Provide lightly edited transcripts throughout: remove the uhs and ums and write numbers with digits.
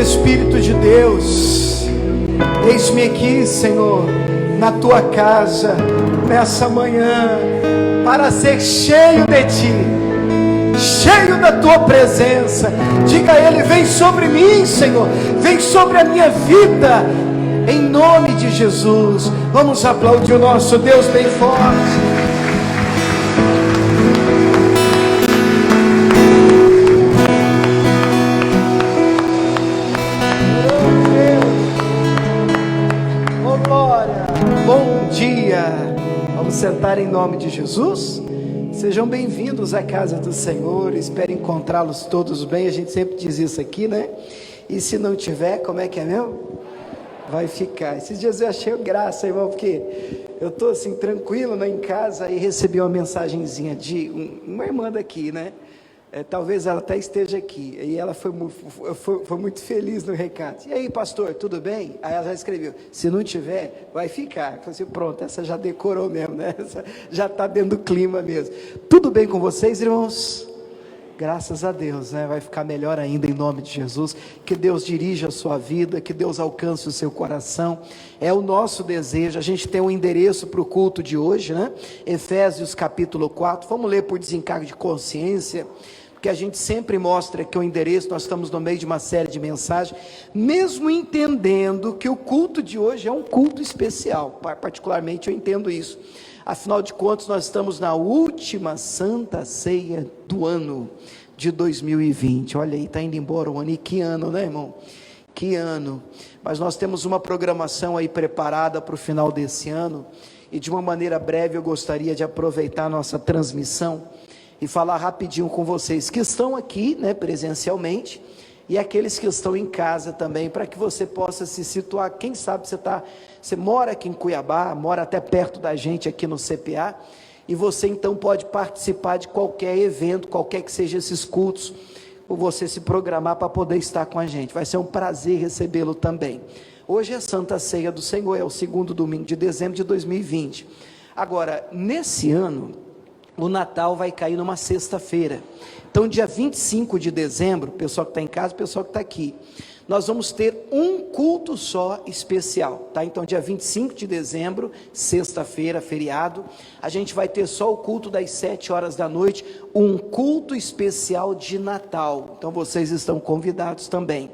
Espírito de Deus, eis-me aqui, Senhor, na tua casa, nessa manhã, para ser cheio de ti, cheio da tua presença. Diga a Ele: vem sobre mim, Senhor, vem sobre a minha vida, em nome de Jesus. Vamos aplaudir o nosso Deus bem forte. Sentar em nome de Jesus. Sejam bem-vindos à casa do Senhor. Espero encontrá-los todos bem. A gente sempre diz isso aqui, né? E se não tiver, como é que é mesmo? Vai ficar. Esses dias eu achei graça, irmão, porque eu tô assim tranquilo, né, em casa, e recebi uma mensagenzinha de uma irmã daqui, né? Talvez ela até esteja aqui, e ela foi muito feliz no recado. E aí, pastor, tudo bem? Aí ela já escreveu: se não tiver, vai ficar. Eu falei assim: pronto, essa já decorou mesmo, né? Essa já está dentro do clima mesmo. Tudo bem com vocês, irmãos? Graças a Deus, né? Vai ficar melhor ainda em nome de Jesus. Que Deus dirija a sua vida, que Deus alcance o seu coração. É o nosso desejo. A gente tem um endereço para o culto de hoje, né? Efésios capítulo 4. Vamos ler por desencargo de consciência, porque a gente sempre mostra que o endereço. Nós estamos no meio de uma série de mensagens, mesmo entendendo que o culto de hoje é um culto especial. Particularmente eu entendo isso. Afinal de contas, nós estamos na última Santa Ceia do ano de 2020. Olha aí, está indo embora o ano. E que ano, né, irmão? Que ano. Mas nós temos uma programação aí preparada para o final desse ano, e de uma maneira breve eu gostaria de aproveitar a nossa transmissão e falar rapidinho com vocês que estão aqui, né, presencialmente, e aqueles que estão em casa também, para que você possa se situar. Quem sabe você mora aqui em Cuiabá, mora até perto da gente aqui no CPA, e você então pode participar de qualquer evento, qualquer que seja esses cultos, ou você se programar para poder estar com a gente. Vai ser um prazer recebê-lo também. Hoje é Santa Ceia do Senhor, é o segundo domingo de dezembro de 2020. Agora, nesse ano, o Natal vai cair numa sexta-feira. Então, dia 25 de dezembro, pessoal que está em casa, pessoal que está aqui, nós vamos ter um culto só especial, tá? Então, dia 25 de dezembro, sexta-feira, feriado, a gente vai ter só o culto das 7 horas da noite, um culto especial de Natal. Então, vocês estão convidados também.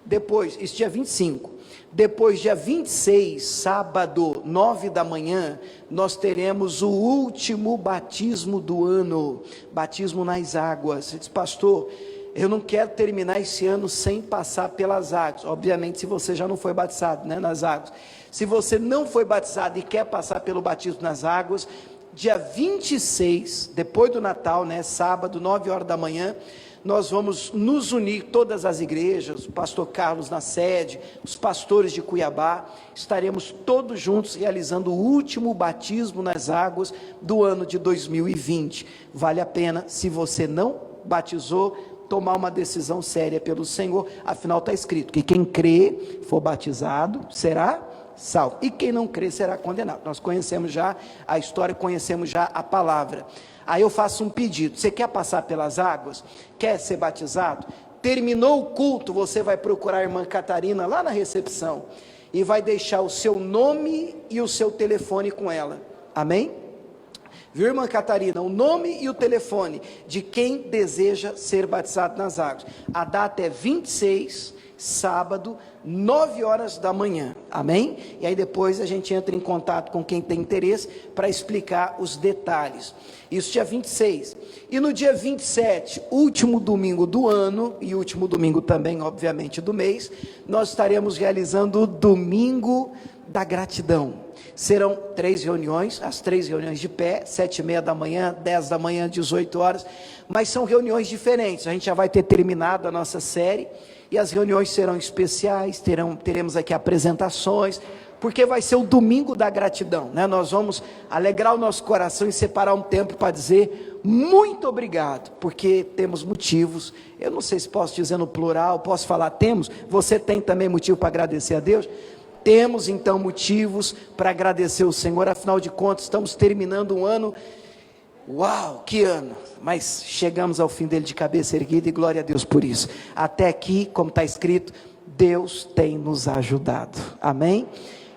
Depois, isso dia 25. Depois, dia 26, sábado, 9 da manhã, nós teremos o último batismo do ano, batismo nas águas. Você diz: pastor, eu não quero terminar esse ano sem passar pelas águas. Obviamente, se você já não foi batizado, né, nas águas. Se você não foi batizado e quer passar pelo batismo nas águas, dia 26, depois do Natal, né, sábado, 9 horas da manhã, nós vamos nos unir, todas as igrejas, o pastor Carlos na sede, os pastores de Cuiabá, estaremos todos juntos realizando o último batismo nas águas do ano de 2020. Vale a pena, se você não batizou, tomar uma decisão séria pelo Senhor. Afinal está escrito que quem crê, for batizado, será salvo, e quem não crê será condenado. Nós conhecemos já a história, conhecemos já a palavra. Aí eu faço um pedido: você quer passar pelas águas? Quer ser batizado? Terminou o culto, você vai procurar a irmã Catarina lá na recepção, e vai deixar o seu nome e o seu telefone com ela. Amém? Viu, irmã Catarina? O nome e o telefone de quem deseja ser batizado nas águas. A data é 26, sábado, 9 horas da manhã, amém? E aí depois a gente entra em contato com quem tem interesse para explicar os detalhes. Isso dia 26. E no dia 27, último domingo do ano, e último domingo também, obviamente, do mês, nós estaremos realizando o Domingo da Gratidão. Serão 3 reuniões, as 3 reuniões de pé, 7h30 da manhã, 10 da manhã, 18 horas, mas são reuniões diferentes. A gente já vai ter terminado a nossa série, e as reuniões serão especiais, teremos aqui apresentações, porque vai ser o Domingo da Gratidão, né? Nós vamos alegrar o nosso coração e separar um tempo para dizer muito obrigado, porque temos motivos. Eu não sei se posso dizer no plural, posso falar temos, você tem também motivo para agradecer a Deus? Temos então motivos para agradecer o Senhor. Afinal de contas, estamos terminando um ano. Uau, que ano! Mas chegamos ao fim dele de cabeça erguida, e glória a Deus por isso. Até aqui, como está escrito, Deus tem nos ajudado, amém?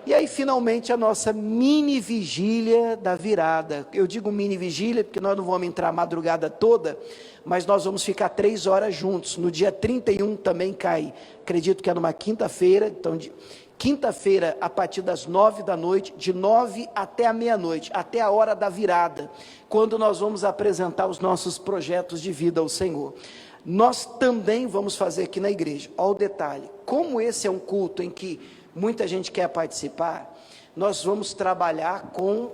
E aí finalmente a nossa mini vigília da virada. Eu digo mini vigília porque nós não vamos entrar a madrugada toda, mas nós vamos ficar 3 horas juntos. No dia 31 também cai, acredito que é numa quinta-feira, então quinta-feira a partir das 9 da noite, de 9 até a meia-noite, até a hora da virada, quando nós vamos apresentar os nossos projetos de vida ao Senhor. Nós também vamos fazer aqui na igreja, olha o detalhe, como esse é um culto em que muita gente quer participar, nós vamos trabalhar com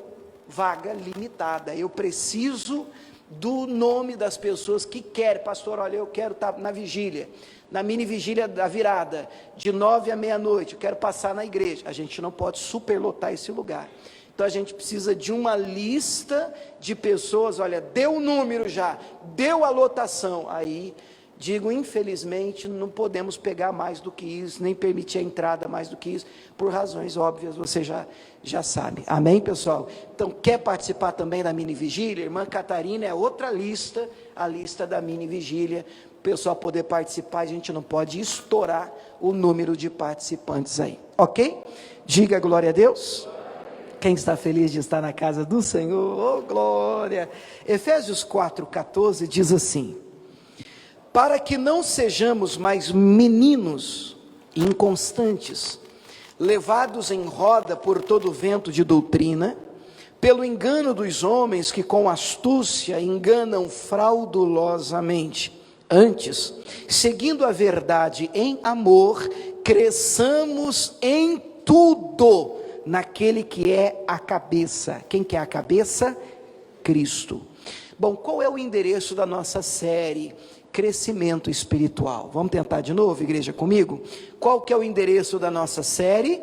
vaga limitada. Eu preciso do nome das pessoas que querem, pastor, olha, eu quero estar na vigília, na mini vigília da virada, de 9 à meia-noite, eu quero passar na igreja. A gente não pode superlotar esse lugar, então a gente precisa de uma lista de pessoas, olha, deu o número já, deu a lotação, aí digo, infelizmente, não podemos pegar mais do que isso, nem permitir a entrada mais do que isso, por razões óbvias, você já sabe, amém pessoal? Então, quer participar também da mini vigília? Irmã Catarina é outra lista, a lista da mini vigília, o pessoal poder participar, a gente não pode estourar o número de participantes aí, ok? Diga glória a Deus. Quem está feliz de estar na casa do Senhor, oh glória. Efésios 4,14 diz assim: para que não sejamos mais meninos inconstantes, levados em roda por todo vento de doutrina, pelo engano dos homens que com astúcia enganam fraudulosamente. Antes, seguindo a verdade em amor, cresçamos em tudo naquele que é a cabeça. Quem que é a cabeça? Cristo. Bom, qual é o endereço da nossa série? Crescimento espiritual. Vamos tentar de novo, igreja, comigo? Qual que é o endereço da nossa série?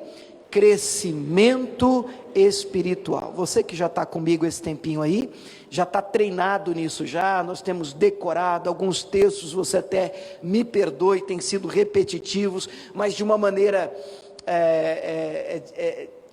Crescimento espiritual. Você que já está comigo esse tempinho aí, já está treinado nisso já, nós temos decorado alguns textos, você até me perdoe, tem sido repetitivos, mas de uma maneira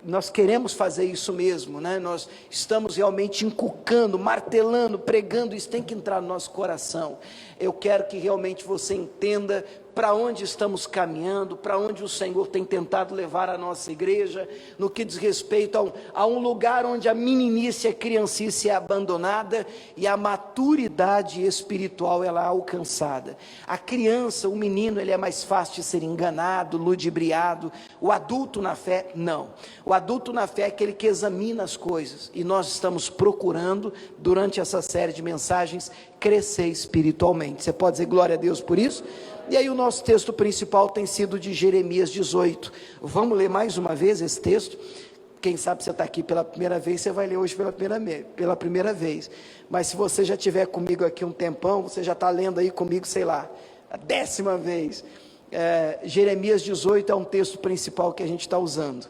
nós queremos fazer isso mesmo, né? Nós estamos realmente inculcando, martelando, pregando, isso tem que entrar no nosso coração. Eu quero que realmente você entenda para onde estamos caminhando, para onde o Senhor tem tentado levar a nossa igreja, no que diz respeito a um lugar onde a meninice, a criancice é abandonada e a maturidade espiritual ela é alcançada. A criança, o menino, ele é mais fácil de ser enganado, ludibriado. O adulto na fé, não. O adulto na fé é aquele que examina as coisas, e nós estamos procurando, durante essa série de mensagens, crescer espiritualmente. Você pode dizer glória a Deus por isso? E aí o nosso texto principal tem sido de Jeremias 18. Vamos ler mais uma vez esse texto? Quem sabe você está aqui pela primeira vez, você vai ler hoje pela primeira vez. Mas se você já estiver comigo aqui um tempão, você já está lendo aí comigo, sei lá, a 10ª vez. Jeremias 18 é um texto principal que a gente está usando.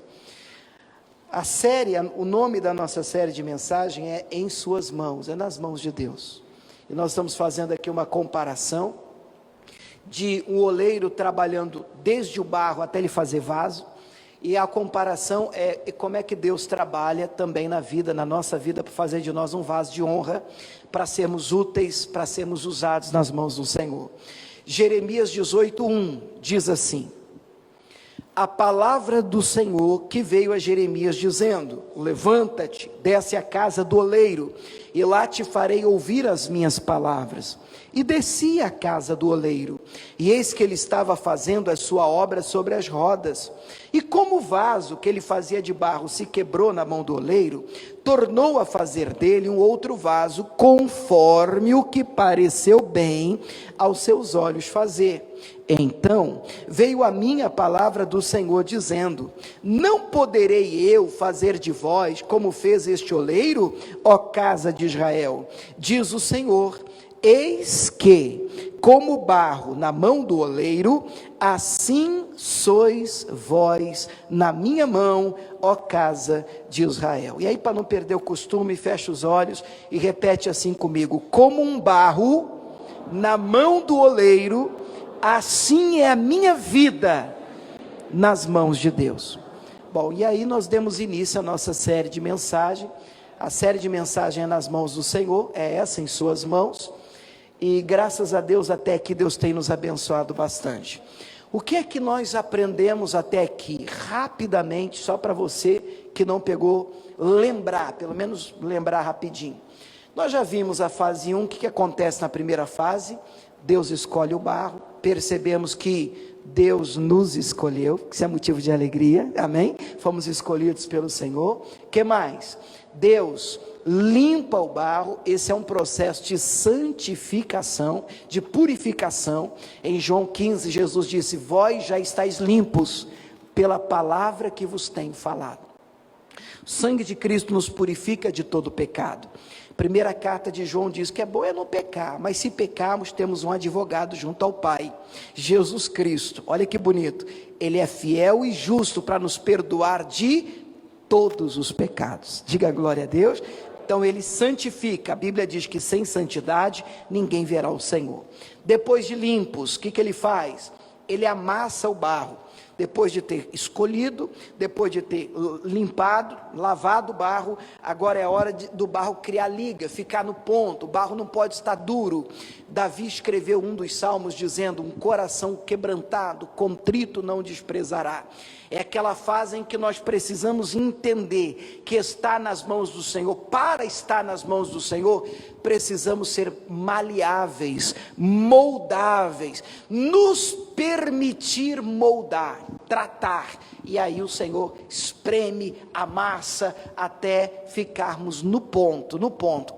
A série, o nome da nossa série de mensagem é Em Suas Mãos, é nas mãos de Deus. E nós estamos fazendo aqui uma comparação de um oleiro trabalhando desde o barro até ele fazer vaso, e a comparação é como é que Deus trabalha também na vida, na nossa vida, para fazer de nós um vaso de honra, para sermos úteis, para sermos usados nas mãos do Senhor. Jeremias 18:1 diz assim: a palavra do Senhor que veio a Jeremias dizendo: levanta-te, desce à casa do oleiro, e lá te farei ouvir as minhas palavras. E desci à casa do oleiro, e eis que ele estava fazendo a sua obra sobre as rodas. E como o vaso que ele fazia de barro se quebrou na mão do oleiro, tornou a fazer dele um outro vaso, conforme o que pareceu bem aos seus olhos fazer. Então veio a mim a palavra do Senhor dizendo: não poderei eu fazer de vós como fez este oleiro, ó casa de Israel? Diz o Senhor: eis que, como barro na mão do oleiro, assim sois vós na minha mão, ó casa de Israel. E aí, para não perder o costume, fecha os olhos e repete assim comigo: como um barro na mão do oleiro, assim é a minha vida nas mãos de Deus. Bom, e aí nós demos início à nossa série de mensagem. A série de mensagem é nas mãos do Senhor, é essa, em suas mãos. E graças a Deus, até aqui Deus tem nos abençoado bastante. O que é que nós aprendemos até aqui? Rapidamente, só para você que não pegou, lembrar, pelo menos lembrar rapidinho. Nós já vimos a fase 1, o que acontece na primeira fase? Deus escolhe o barro, percebemos que Deus nos escolheu, que isso é motivo de alegria, amém? Fomos escolhidos pelo Senhor. O que mais? Deus limpa o barro, esse é um processo de santificação, de purificação. Em João 15, Jesus disse: vós já estáis limpos pela palavra que vos tenho falado. O sangue de Cristo nos purifica de todo pecado. Primeira carta de João diz que é bom não pecar, mas se pecarmos, temos um advogado junto ao Pai, Jesus Cristo. Olha que bonito, Ele é fiel e justo para nos perdoar de todos os pecados. Diga glória a Deus. Então Ele santifica, a Bíblia diz que sem santidade ninguém verá o Senhor. Depois de limpos, o que Ele faz? Ele amassa o barro. Depois de ter escolhido, depois de ter limpado, lavado o barro, agora é a hora do barro criar liga, ficar no ponto. O barro não pode estar duro. Davi escreveu um dos salmos dizendo: um coração quebrantado, contrito não desprezará. É aquela fase em que nós precisamos entender que está nas mãos do Senhor. Para estar nas mãos do Senhor, precisamos ser maleáveis, moldáveis, nos permitir moldar, tratar, e aí o Senhor espreme, amassa, até ficarmos no ponto,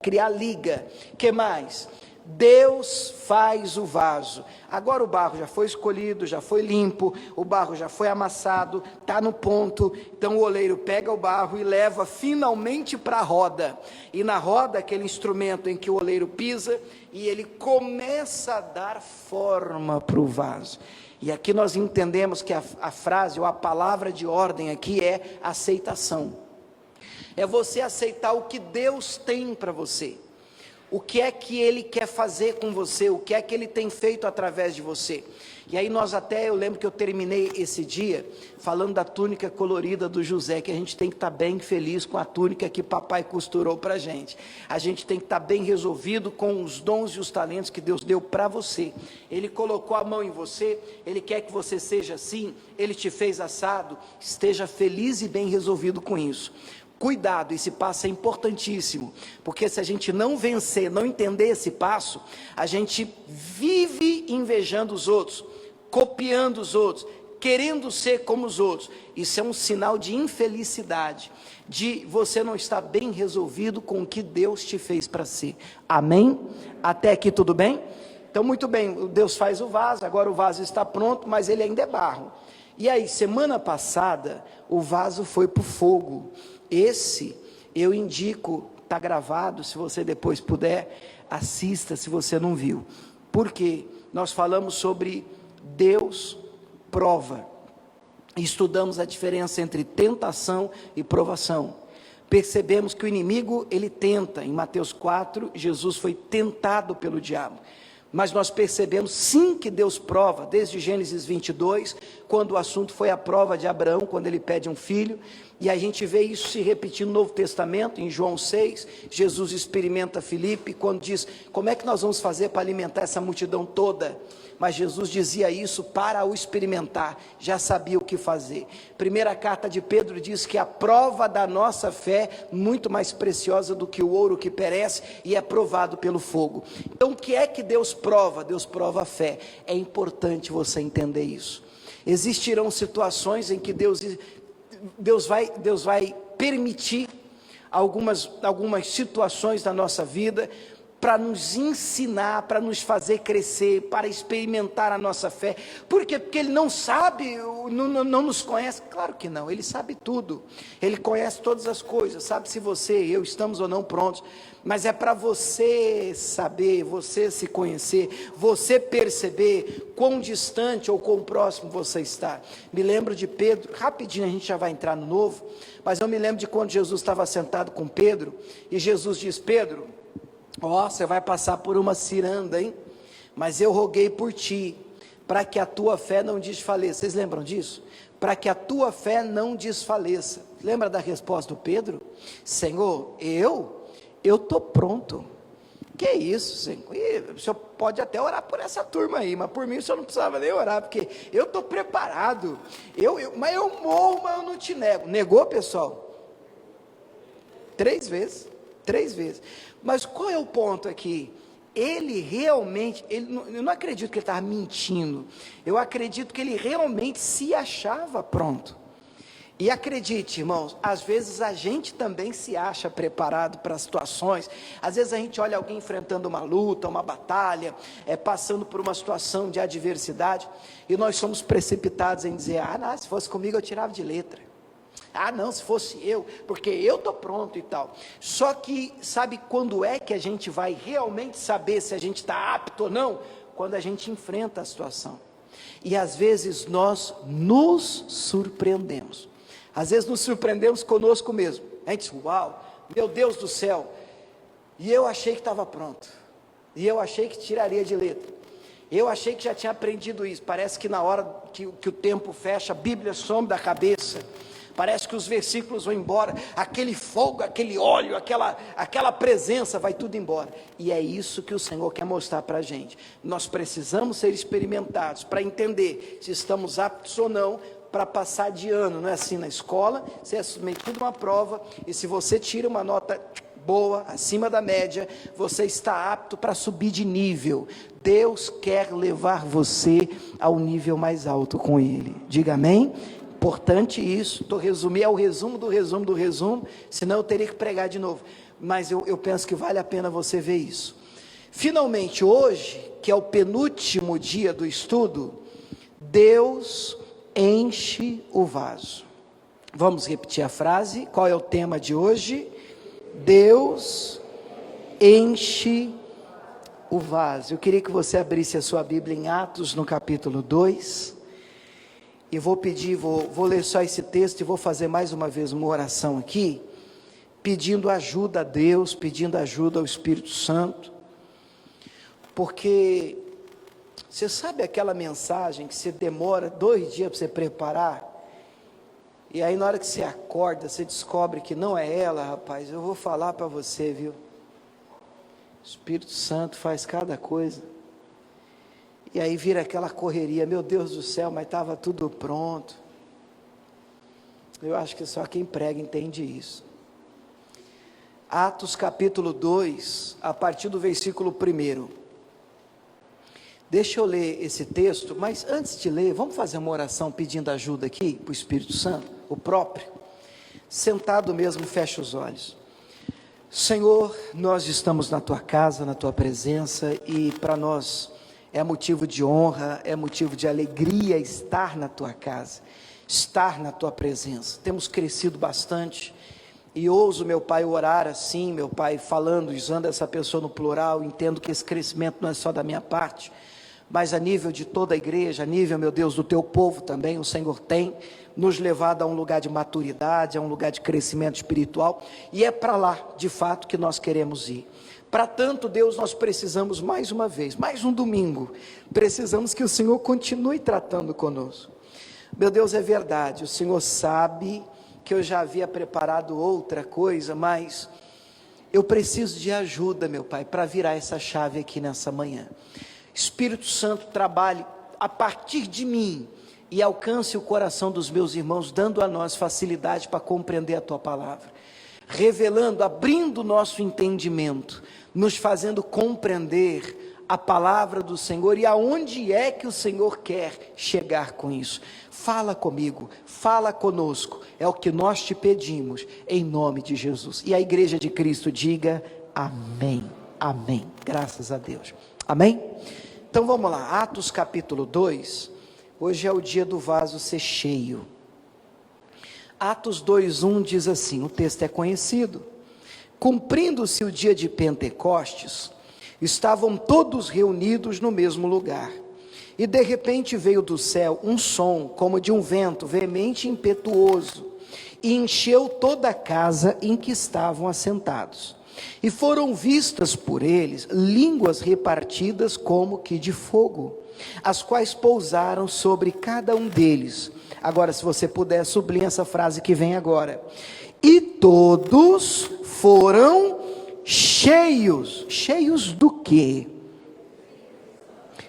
criar liga. Que mais? Deus faz o vaso. Agora o barro já foi escolhido, já foi limpo, o barro já foi amassado, está no ponto. Então o oleiro pega o barro e leva finalmente para a roda. E na roda, aquele instrumento em que o oleiro pisa, e ele começa a dar forma para o vaso. E aqui nós entendemos que a frase ou a palavra de ordem aqui é aceitação. É você aceitar o que Deus tem para você. O que é que Ele quer fazer com você? O que é que Ele tem feito através de você? E aí eu lembro que eu terminei esse dia falando da túnica colorida do José, que a gente tem que estar bem feliz com a túnica que papai costurou para a gente. A gente tem que estar bem resolvido com os dons e os talentos que Deus deu para você. Ele colocou a mão em você, Ele quer que você seja assim, Ele te fez assado, esteja feliz e bem resolvido com isso. Cuidado, esse passo é importantíssimo, porque se a gente não vencer, não entender esse passo, a gente vive invejando os outros, copiando os outros, querendo ser como os outros. Isso é um sinal de infelicidade, de você não estar bem resolvido com o que Deus te fez para ser. Amém? Até aqui tudo bem? Então muito bem, Deus faz o vaso, agora o vaso está pronto, mas ele ainda é barro. E aí, semana passada, o vaso foi para o fogo. Esse, eu indico, está gravado, se você depois puder, assista se você não viu. Porque nós falamos sobre Deus prova. Estudamos a diferença entre tentação e provação. Percebemos que o inimigo, ele tenta. Em Mateus 4, Jesus foi tentado pelo diabo. Mas nós percebemos sim que Deus prova, desde Gênesis 22, quando o assunto foi a prova de Abraão, quando ele pede um filho, e a gente vê isso se repetir no Novo Testamento, em João 6, Jesus experimenta Filipe, quando diz, como é que nós vamos fazer para alimentar essa multidão toda? Mas Jesus dizia isso para o experimentar, já sabia o que fazer. Primeira carta de Pedro diz que a prova da nossa fé, muito mais preciosa do que o ouro que perece, e é provado pelo fogo. Então o que é que Deus prova? Deus prova a fé. É importante você entender isso. Existirão situações em que Deus vai permitir algumas situações da nossa vida, para nos ensinar, para nos fazer crescer, para experimentar a nossa fé. Por quê? Porque Ele não sabe, não nos conhece. Claro que não, Ele sabe tudo. Ele conhece todas as coisas, sabe se você e eu estamos ou não prontos. Mas é para você saber, você se conhecer, você perceber quão distante ou quão próximo você está. Me lembro de Pedro, rapidinho a gente já vai entrar no novo, mas eu me lembro de quando Jesus estava sentado com Pedro, e Jesus diz, Pedro, você vai passar por uma ciranda, hein? Mas eu roguei por ti, para que a tua fé não desfaleça. Vocês lembram disso? Para que a tua fé não desfaleça. Lembra da resposta do Pedro? Senhor, eu estou pronto. Que isso, Senhor? E o senhor pode até orar por essa turma aí, mas por mim o senhor não precisava nem orar, porque eu estou preparado. Mas eu morro, mas eu não te nego. Negou, pessoal? 3 vezes. 3 vezes. Mas qual é o ponto aqui? Ele realmente, eu não acredito que ele estava mentindo. Eu acredito que ele realmente se achava pronto. E acredite, irmãos, às vezes a gente também se acha preparado para situações. Às vezes a gente olha alguém enfrentando uma luta, uma batalha, passando por uma situação de adversidade, e nós somos precipitados em dizer: ah, não, se fosse comigo eu tirava de letra. Ah, não, se fosse eu, porque eu estou pronto e tal. Só que, sabe quando é que a gente vai realmente saber se a gente está apto ou não? Quando a gente enfrenta a situação. E às vezes nós nos surpreendemos. Às vezes nos surpreendemos conosco mesmo. A gente diz: uau, meu Deus do céu, e eu achei que estava pronto, e eu achei que tiraria de letra, eu achei que já tinha aprendido isso. Parece que na hora que o tempo fecha, a Bíblia some da cabeça, parece que os versículos vão embora, aquele fogo, aquele óleo, aquela presença, vai tudo embora. E é isso que o Senhor quer mostrar para a gente. Nós precisamos ser experimentados para entender se estamos aptos ou não para passar de ano. Não é assim na escola, você é submetido a uma prova, e se você tira uma nota boa, acima da média, você está apto para subir de nível. Deus quer levar você ao nível mais alto com Ele. Diga amém. Importante isso. Estou resumindo, é o resumo do resumo do resumo, senão eu teria que pregar de novo, mas eu penso que vale a pena você ver isso. Finalmente hoje, que é o penúltimo dia do estudo, Deus enche o vaso. Vamos repetir a frase. Qual é o tema de hoje? Deus enche o vaso. Eu queria que você abrisse a sua Bíblia em Atos, no capítulo 2, e vou pedir, vou ler só esse texto, e vou fazer mais uma vez uma oração aqui, pedindo ajuda a Deus, pedindo ajuda ao Espírito Santo, porque você sabe aquela mensagem que você demora 2 dias para você preparar, e aí na hora que você acorda, você descobre que não é ela, rapaz. Eu vou falar para você, viu? O Espírito Santo faz cada coisa, e aí vira aquela correria. Meu Deus do céu, mas estava tudo pronto. Eu acho que só quem prega entende isso. Atos capítulo 2, a partir do versículo 1. Deixa eu ler esse texto, mas antes de ler, vamos fazer uma oração pedindo ajuda aqui para o Espírito Santo, o próprio. Sentado mesmo, fecha os olhos. Senhor, nós estamos na Tua casa, na Tua presença, e para nós é motivo de honra, é motivo de alegria estar na Tua casa, estar na Tua presença. Temos crescido bastante, e ouso, meu Pai, orar assim, meu Pai, falando, usando essa pessoa no plural. Entendo que esse crescimento não é só da minha parte, mas a nível de toda a igreja, a nível, meu Deus, do Teu povo também. O Senhor tem nos levado a um lugar de maturidade, a um lugar de crescimento espiritual, e é para lá, de fato, que nós queremos ir. Para tanto, Deus, nós precisamos mais uma vez, mais um domingo, precisamos que o Senhor continue tratando conosco. Meu Deus, é verdade, o Senhor sabe que eu já havia preparado outra coisa, mas eu preciso de ajuda, meu Pai, para virar essa chave aqui nessa manhã. Espírito Santo, trabalhe a partir de mim e alcance o coração dos meus irmãos, dando a nós facilidade para compreender a Tua palavra, revelando, abrindo o nosso entendimento, nos fazendo compreender a palavra do Senhor e aonde é que o Senhor quer chegar com isso. Fala comigo, fala conosco, é o que nós te pedimos, em nome de Jesus. E a igreja de Cristo diga amém, amém, graças a Deus, amém? Então vamos lá, Atos capítulo 2, hoje é o dia do vaso ser cheio. Atos 2:1 diz assim, o texto é conhecido: cumprindo-se o dia de Pentecostes, estavam todos reunidos no mesmo lugar, e de repente veio do céu um som, como de um vento veemente e impetuoso, e encheu toda a casa em que estavam assentados. E foram vistas por eles línguas repartidas como que de fogo, as quais pousaram sobre cada um deles. Agora, se você puder, sublinha essa frase que vem agora. E todos foram cheios. Cheios do quê?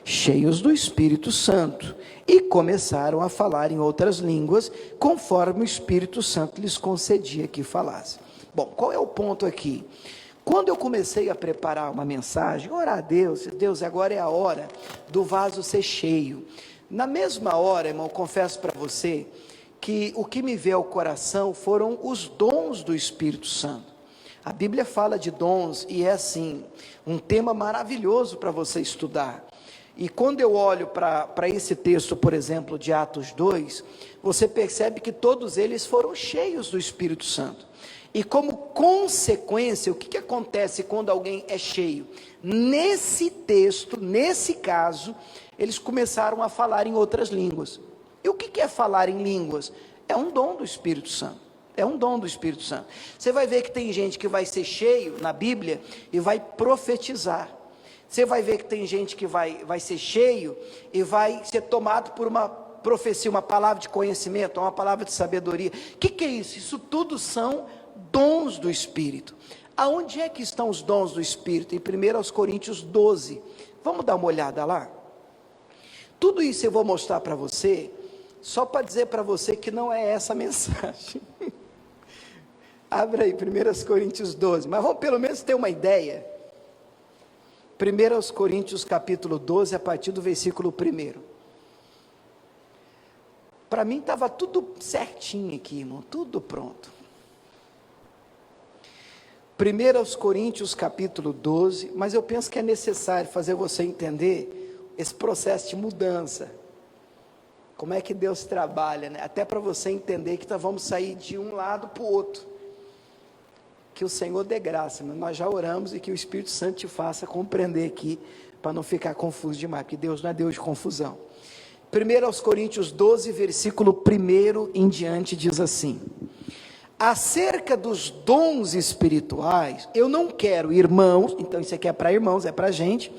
Cheios do Espírito Santo. E começaram a falar em outras línguas, conforme o Espírito Santo lhes concedia que falassem. Bom, qual é o ponto aqui? Quando eu comecei a preparar uma mensagem, orar a Deus, Deus, agora é a hora do vaso ser cheio. Na mesma hora, irmão, confesso para você, que o que me veio ao coração foram os dons do Espírito Santo. A Bíblia fala de dons e é assim, um tema maravilhoso para você estudar. E quando eu olho para esse texto, por exemplo, de Atos 2, você percebe que todos eles foram cheios do Espírito Santo. E como consequência, o que acontece quando alguém é cheio? Nesse texto, nesse caso, eles começaram a falar em outras línguas. E o que é falar em línguas? É um dom do Espírito Santo. É um dom do Espírito Santo. Você vai ver que tem gente que vai ser cheio na Bíblia e vai profetizar. Você vai ver que tem gente que vai ser cheio e vai ser tomado por uma profecia, uma palavra de conhecimento, uma palavra de sabedoria. O que é isso? Isso tudo são dons do Espírito. Aonde é que estão os dons do Espírito? Em 1 Coríntios 12. Vamos dar uma olhada lá? Tudo isso eu vou mostrar para você, só para dizer para você que não é essa a mensagem. Abre aí, 1 Coríntios 12, mas vamos pelo menos ter uma ideia. 1 Coríntios capítulo 12, a partir do versículo 1. Para mim estava tudo certinho aqui, irmão, tudo pronto. 1 Coríntios capítulo 12, mas eu penso que é necessário fazer você entender esse processo de mudança. Como é que Deus trabalha, né? Até para você entender que nós vamos sair de um lado para o outro. Que o Senhor dê graça, mas nós já oramos e que o Espírito Santo te faça compreender aqui, para não ficar confuso demais, porque Deus não é Deus de confusão. 1 Coríntios 12, versículo 1 em diante, diz assim: acerca dos dons espirituais, eu não quero, irmãos, então isso aqui é para irmãos, é para gente,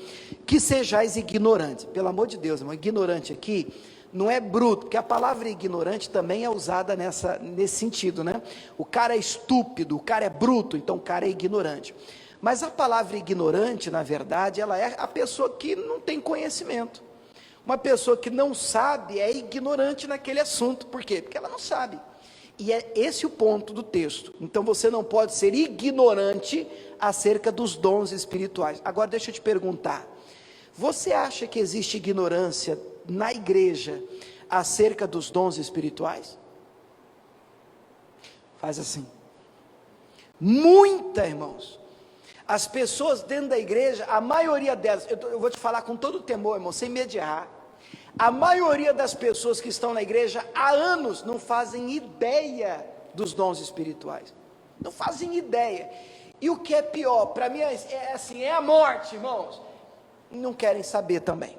que sejais ignorantes. Pelo amor de Deus, irmão, ignorante aqui não é bruto, porque a palavra ignorante também é usada nesse sentido, né? O cara é estúpido, o cara é bruto, então o cara é ignorante. Mas a palavra ignorante, na verdade, ela é a pessoa que não tem conhecimento. Uma pessoa que não sabe é ignorante naquele assunto. Por quê? Porque ela não sabe. E é esse o ponto do texto. Então você não pode ser ignorante acerca dos dons espirituais. Agora deixa eu te perguntar, você acha que existe ignorância na igreja acerca dos dons espirituais? Faz assim. Muita, irmãos. As pessoas dentro da igreja, a maioria delas, eu vou te falar com todo temor, irmão, sem medo de errar. A maioria das pessoas que estão na igreja há anos não fazem ideia dos dons espirituais. Não fazem ideia. E o que é pior, para mim é assim, é a morte, irmãos. Não querem saber também.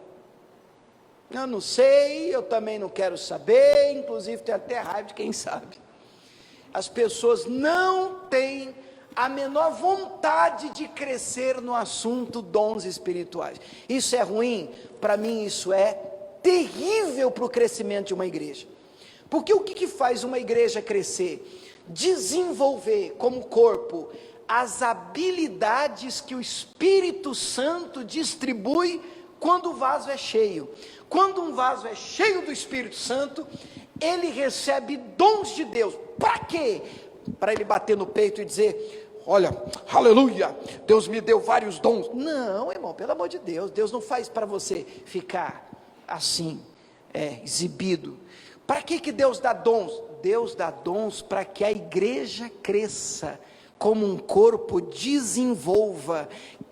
Eu não sei, eu também não quero saber, inclusive tenho até raiva de quem sabe. As pessoas não têm a menor vontade de crescer no assunto dons espirituais. Isso é ruim? Para mim isso é terrível para o crescimento de uma igreja. Porque o que faz uma igreja crescer? Desenvolver como corpo as habilidades que o Espírito Santo distribui quando o vaso é cheio. Quando um vaso é cheio do Espírito Santo, ele recebe dons de Deus. Para quê? Para ele bater no peito e dizer: olha, aleluia, Deus me deu vários dons. Não, irmão, pelo amor de Deus, Deus não faz para você ficar assim, exibido. Para que Deus dá dons? Deus dá dons para que a igreja cresça, como um corpo desenvolva,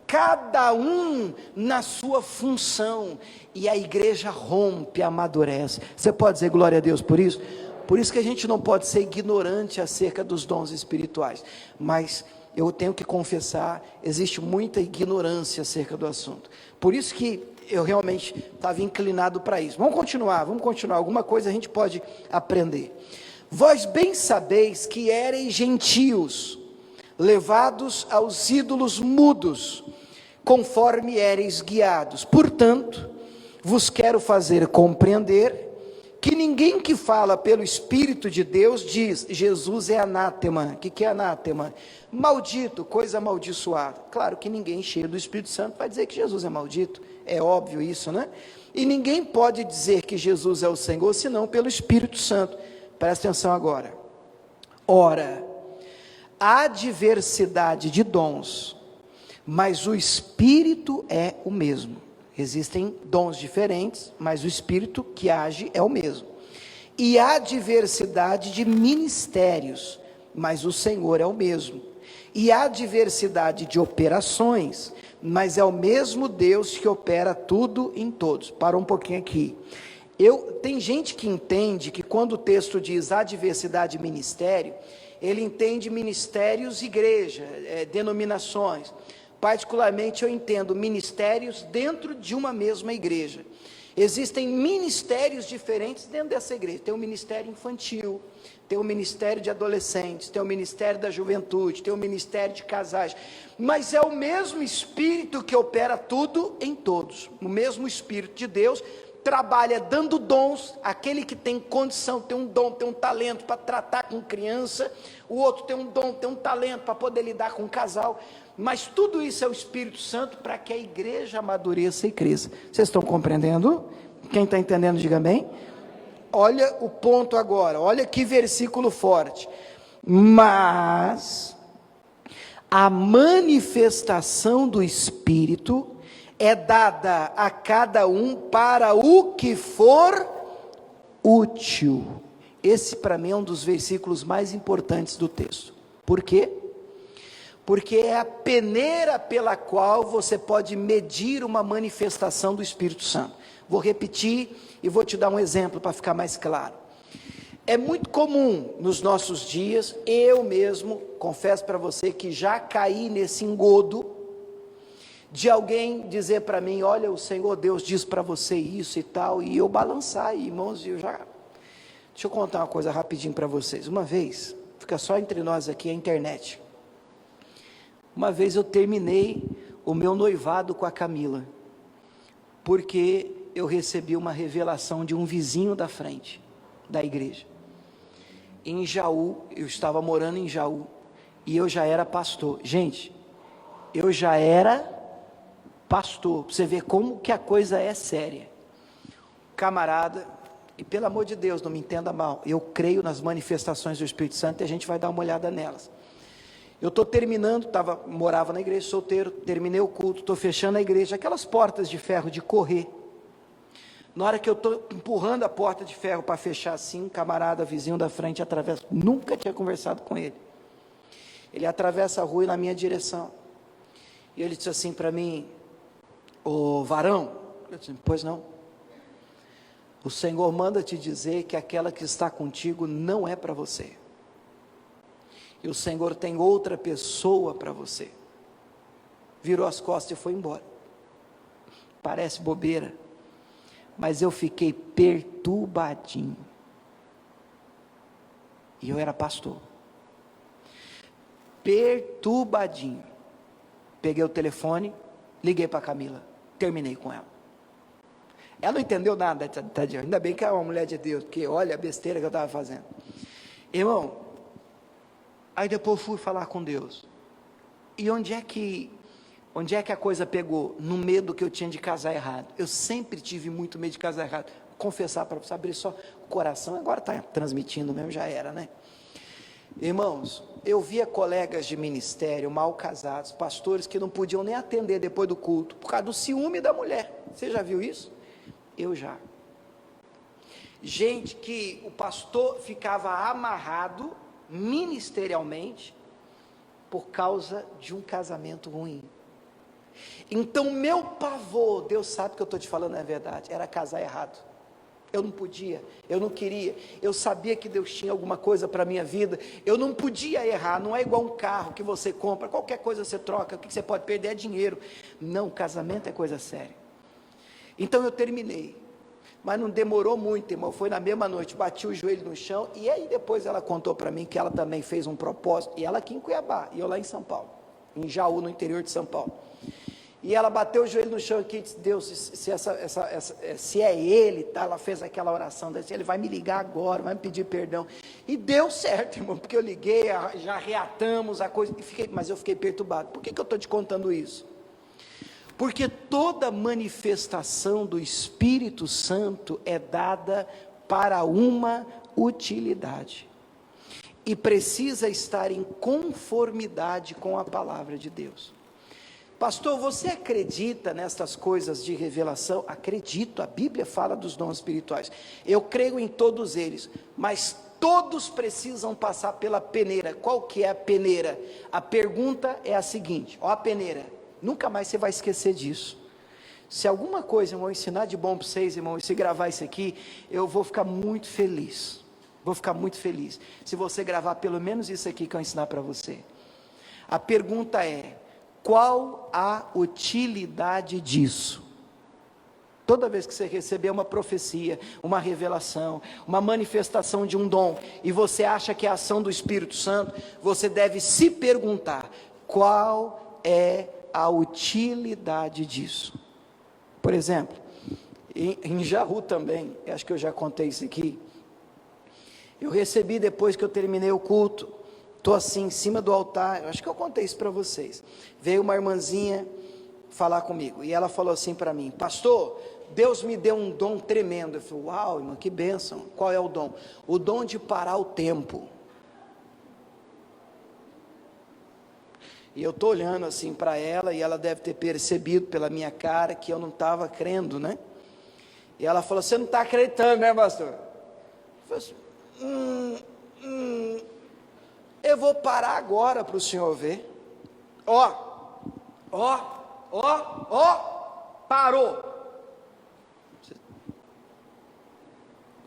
cada um na sua função, e a igreja rompe, amadurece. Você pode dizer glória a Deus por isso? Por isso que a gente não pode ser ignorante acerca dos dons espirituais, mas eu tenho que confessar, existe muita ignorância acerca do assunto. Por isso que eu realmente estava inclinado para isso. Vamos continuar, alguma coisa a gente pode aprender. Vós bem sabeis que éreis gentios, levados aos ídolos mudos, conforme éreis guiados. Portanto, vos quero fazer compreender que ninguém que fala pelo Espírito de Deus diz, Jesus é anátema. O que é anátema? Maldito, coisa amaldiçoada. Claro que ninguém cheio do Espírito Santo vai dizer que Jesus é maldito, é óbvio isso, né? E ninguém pode dizer que Jesus é o Senhor, senão pelo Espírito Santo. Presta atenção agora. Ora, há diversidade de dons, mas o Espírito é o mesmo. Existem dons diferentes, mas o Espírito que age é o mesmo. E há diversidade de ministérios, mas o Senhor é o mesmo. E há diversidade de operações, mas é o mesmo Deus que opera tudo em todos. Para um pouquinho aqui. Tem gente que entende que quando o texto diz há diversidade de ministério, ele entende ministérios, igreja, denominações. Particularmente eu entendo ministérios dentro de uma mesma igreja. Existem ministérios diferentes dentro dessa igreja. Tem o ministério infantil, tem o ministério de adolescentes, tem o ministério da juventude, tem o ministério de casais. Mas é o mesmo Espírito que opera tudo em todos. O mesmo Espírito de Deus trabalha dando dons. Aquele que tem condição, tem um dom, tem um talento para tratar com criança. O outro tem um dom, tem um talento para poder lidar com um casal. Mas tudo isso é o Espírito Santo para que a igreja amadureça e cresça. Vocês estão compreendendo? Quem está entendendo, diga amém. Olha o ponto agora, olha que versículo forte. Mas a manifestação do Espírito é dada a cada um para o que for útil. Esse para mim é um dos versículos mais importantes do texto. Por quê? Porque é a peneira pela qual você pode medir uma manifestação do Espírito Santo. Vou repetir e vou te dar um exemplo para ficar mais claro. É muito comum nos nossos dias, eu mesmo, confesso para você que já caí nesse engodo, de alguém dizer para mim, olha, o Senhor Deus diz para você isso e tal, e eu balançar, irmãos, deixa eu contar uma coisa rapidinho para vocês. Uma vez, fica só entre nós aqui, a internet. Uma vez eu terminei o meu noivado com a Camila, porque eu recebi uma revelação de um vizinho da frente, da igreja. Em Jaú, eu estava morando em Jaú, e eu já era pastor. Gente, eu já era pastor, para você ver como que a coisa é séria. Camarada, e pelo amor de Deus, não me entenda mal, eu creio nas manifestações do Espírito Santo e a gente vai dar uma olhada nelas. Eu estou terminando, morava na igreja solteiro, terminei o culto, estou fechando a igreja, aquelas portas de ferro de correr. Na hora que eu estou empurrando a porta de ferro para fechar assim, um camarada, vizinho da frente, atravessa, nunca tinha conversado com ele. Ele atravessa a rua e na minha direção. E ele disse assim para mim, ô varão, eu disse, pois não. O Senhor manda te dizer que aquela que está contigo não é para você. E o Senhor tem outra pessoa para você. Virou as costas e foi embora. Parece bobeira, mas eu fiquei perturbadinho. E eu era pastor. Perturbadinho. Peguei o telefone, liguei para a Camila, terminei com ela. Ela não entendeu nada, tadinha. Ainda bem que é uma mulher de Deus, porque olha a besteira que eu estava fazendo. Irmão, aí depois fui falar com Deus. E onde é que a coisa pegou? No medo que eu tinha de casar errado. Eu sempre tive muito medo de casar errado. Vou confessar para você, abrir só o coração, agora está transmitindo mesmo, já era, né? Irmãos, eu via colegas de ministério mal casados, pastores que não podiam nem atender depois do culto, por causa do ciúme da mulher. Você já viu isso? Eu já. Gente que o pastor ficava amarrado ministerialmente por causa de um casamento ruim. Então meu pavor, Deus sabe que eu estou te falando é verdade, era casar errado. Eu não podia, eu não queria, eu sabia que Deus tinha alguma coisa para a minha vida, eu não podia errar. Não é igual um carro que você compra, qualquer coisa você troca, o que você pode perder é dinheiro. Não, casamento é coisa séria. Então eu terminei, mas não demorou muito, irmão, foi na mesma noite, bati o joelho no chão, e aí depois ela contou para mim que ela também fez um propósito, e ela aqui em Cuiabá, e eu lá em São Paulo, em Jaú, no interior de São Paulo. E ela bateu o joelho no chão aqui e disse: Deus, se é ele, tá? Ela fez aquela oração, disse, ele vai me ligar agora, vai me pedir perdão. E deu certo, irmão, porque eu liguei, já reatamos a coisa, mas eu fiquei perturbado. Por que eu estou te contando isso? Porque toda manifestação do Espírito Santo é dada para uma utilidade. E precisa estar em conformidade com a palavra de Deus. Pastor, você acredita nestas coisas de revelação? Acredito, a Bíblia fala dos dons espirituais. Eu creio em todos eles, mas todos precisam passar pela peneira. Qual que é a peneira? A pergunta é a seguinte, ó a peneira. Nunca mais você vai esquecer disso. Se alguma coisa eu vou ensinar de bom para vocês, irmão, e se gravar isso aqui, eu vou ficar muito feliz. Vou ficar muito feliz. Se você gravar pelo menos isso aqui que eu ensinar para você. A pergunta é: qual a utilidade disso? Toda vez que você receber uma profecia, uma revelação, uma manifestação de um dom, e você acha que é a ação do Espírito Santo, você deve se perguntar: qual é a utilidade disso? Por exemplo, em Jaú também, acho que eu já contei isso aqui, eu recebi depois que eu terminei o culto, estou assim em cima do altar, acho que eu contei isso para vocês, veio uma irmãzinha falar comigo, e ela falou assim para mim: pastor, Deus me deu um dom tremendo. Eu falei: uau, irmão, que bênção. Qual é o dom? O dom de parar o tempo. E eu estou olhando assim para ela, e ela deve ter percebido pela minha cara que eu não estava crendo, né? E ela falou: você não está acreditando, né, pastor? Eu falei assim: eu vou parar agora para o senhor ver. Parou.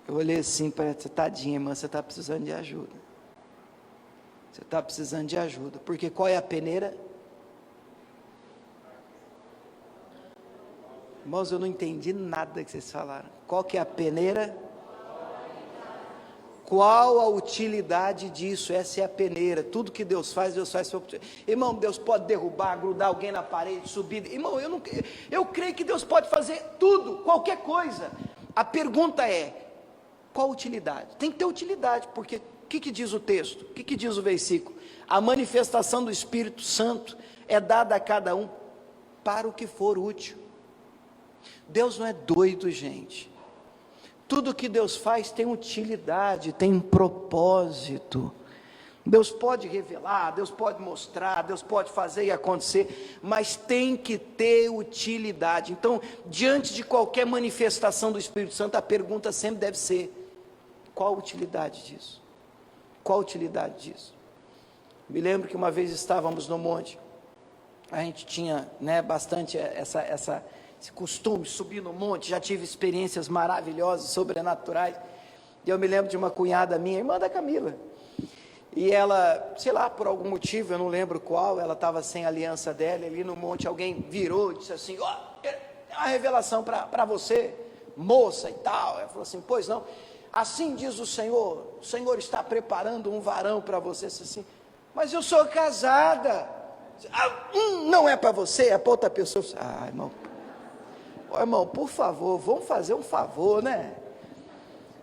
Eu olhei assim para ela: tadinha, irmã, você está precisando de ajuda. Você está precisando de ajuda, porque qual é a peneira? Irmãos, eu não entendi nada que vocês falaram. Qual que é a peneira? Qual a utilidade disso? Essa é a peneira. Tudo que Deus faz irmão, Deus pode derrubar, grudar alguém na parede, subir. Irmão, eu creio que Deus pode fazer tudo, qualquer coisa. A pergunta é: qual a utilidade? Tem que ter utilidade, porque o que diz o texto? O que diz o versículo? A manifestação do Espírito Santo é dada a cada um para o que for útil. Deus não é doido, gente. Tudo que Deus faz tem utilidade, tem propósito. Deus pode revelar, Deus pode mostrar, Deus pode fazer e acontecer, mas tem que ter utilidade. Então, diante de qualquer manifestação do Espírito Santo, a pergunta sempre deve ser: qual a utilidade disso? Qual a utilidade disso? Me lembro que uma vez estávamos no monte, a gente tinha, bastante esse costume de subir no monte, já tive experiências maravilhosas, sobrenaturais, e eu me lembro de uma cunhada minha, irmã da Camila, e ela, sei lá, por algum motivo, eu não lembro qual, ela estava sem a aliança dela, ali no monte, alguém virou e disse assim: é uma revelação para você, moça e tal. Ela falou assim: pois não, assim diz o Senhor está preparando um varão para você. Assim, mas eu sou casada. Não é para você, é para outra pessoa. Irmão, por favor, vamos fazer um favor, né?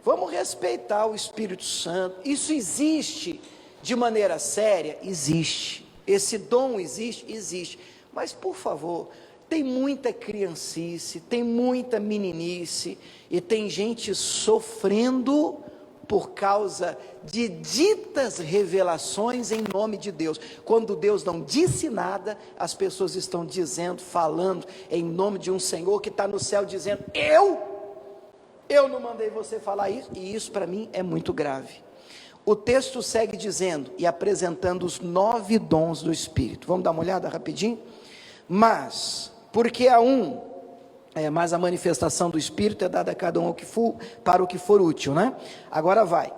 Vamos respeitar o Espírito Santo. Isso existe de maneira séria? Existe. Esse dom existe. Mas, por favor, tem muita criancice, tem muita meninice, e tem gente sofrendo por causa de ditas revelações em nome de Deus. Quando Deus não disse nada, as pessoas estão dizendo, falando em nome de um Senhor que está no céu, dizendo: eu não mandei você falar isso. E isso para mim é muito grave. O texto segue dizendo e apresentando os 9 dons do Espírito. Vamos dar uma olhada rapidinho? Mas, porque mas a manifestação do Espírito é dada a cada um para o que for útil, né? Agora vai.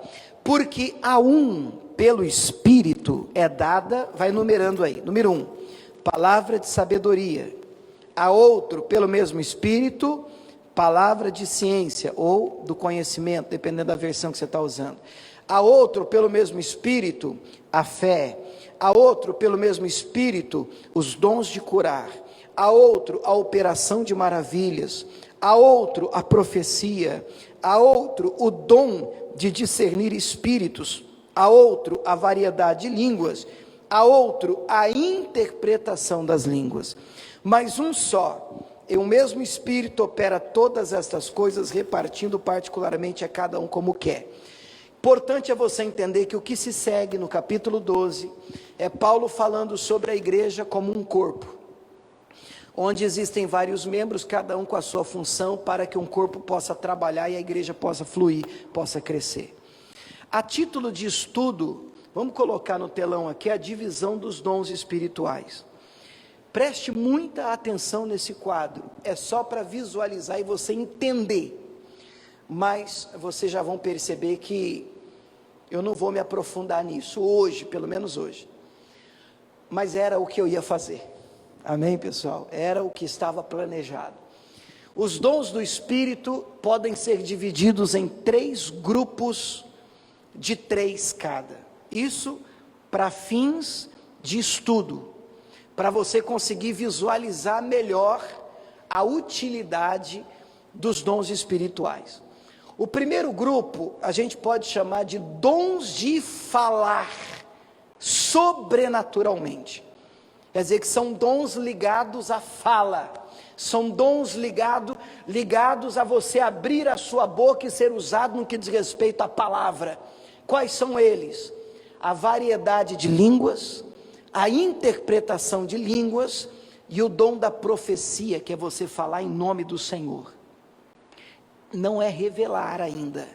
Porque a um, pelo Espírito, é dada, vai numerando aí. Número 1, palavra de sabedoria. A outro, pelo mesmo Espírito, palavra de ciência ou do conhecimento, dependendo da versão que você está usando. A outro, pelo mesmo Espírito, a fé. A outro, pelo mesmo Espírito, os dons de curar. a outro a operação de maravilhas, a outro a profecia, a outro o dom de discernir espíritos, a outro a variedade de línguas, a outro a interpretação das línguas. Mas um só e o mesmo Espírito opera todas estas coisas, repartindo particularmente a cada um como quer. Importante é você entender que o que se segue no capítulo 12 é Paulo falando sobre a igreja como um corpo, onde existem vários membros, cada um com a sua função, para que um corpo possa trabalhar e a igreja possa fluir, possa crescer. A título de estudo, vamos colocar no telão aqui a divisão dos dons espirituais. Preste muita atenção nesse quadro, é só para visualizar e você entender, mas vocês já vão perceber que eu não vou me aprofundar nisso hoje, pelo menos hoje, mas era o que eu ia fazer, amém pessoal? Era o que estava planejado. Os dons do Espírito podem ser divididos em 3 grupos de 3 cada, isso para fins de estudo, para você conseguir visualizar melhor a utilidade dos dons espirituais. O primeiro grupo a gente pode chamar de dons de falar sobrenaturalmente, quer dizer que são dons ligados à fala, são dons ligados a você abrir a sua boca e ser usado no que diz respeito à palavra. Quais são eles? A variedade de línguas, a interpretação de línguas e o dom da profecia, que é você falar em nome do Senhor. Não é revelar ainda.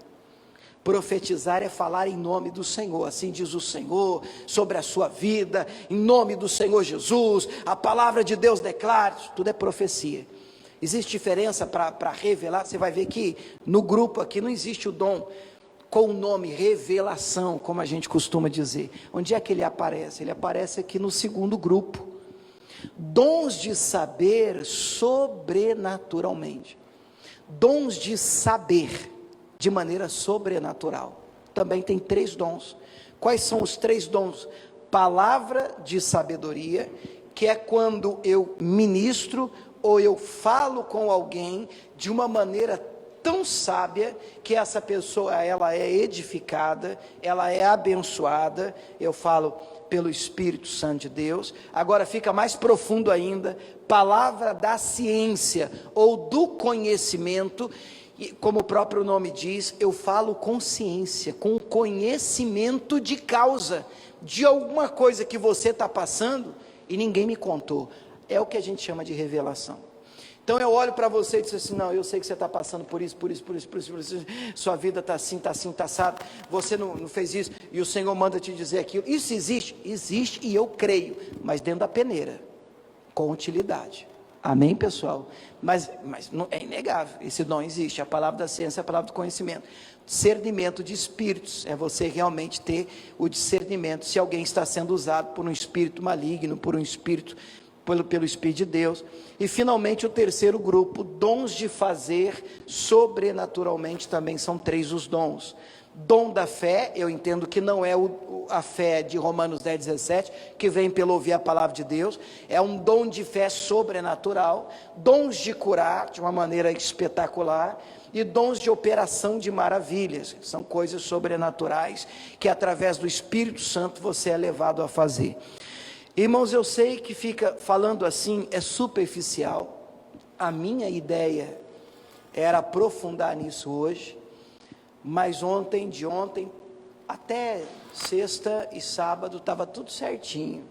Profetizar é falar em nome do Senhor, assim diz o Senhor, sobre a sua vida, em nome do Senhor Jesus, a palavra de Deus declara, isso tudo é profecia. Existe diferença para revelar? Você vai ver que no grupo aqui não existe o dom com o nome revelação, como a gente costuma dizer. Onde é que ele aparece? Ele aparece aqui no segundo grupo. Dons de saber sobrenaturalmente. Dons de saber de maneira sobrenatural. Também tem 3 dons. Quais são os 3 dons? Palavra de sabedoria, que é quando eu ministro ou eu falo com alguém de uma maneira tão sábia que essa pessoa ela é edificada, ela é abençoada. Eu falo pelo Espírito Santo de Deus. Agora fica mais profundo ainda, palavra da ciência ou do conhecimento, e como o próprio nome diz, eu falo com ciência, com conhecimento de causa, de alguma coisa que você está passando e ninguém me contou. É o que a gente chama de revelação. Então eu olho para você e digo assim, não, eu sei que você está passando por isso, sua vida está assim, está assado, você não fez isso, e o Senhor manda te dizer aquilo. Isso existe? Existe, e eu creio, mas dentro da peneira, com utilidade. Amém, pessoal? Mas não, é inegável, esse dom existe, a palavra da ciência é a palavra do conhecimento. Discernimento de espíritos, é você realmente ter o discernimento, se alguém está sendo usado por um espírito maligno, por um espírito pelo Espírito de Deus. E finalmente o terceiro grupo, dons de fazer sobrenaturalmente, também são 3 os dons. Dom da fé, eu entendo que não é a fé de Romanos 10:17, que vem pelo ouvir a palavra de Deus, é um dom de fé sobrenatural. Dons de curar de uma maneira espetacular, e dons de operação de maravilhas, são coisas sobrenaturais, que através do Espírito Santo você é levado a fazer. Irmãos, eu sei que fica falando assim, é superficial. A minha ideia era aprofundar nisso hoje, mas de ontem até sexta e sábado estava tudo certinho.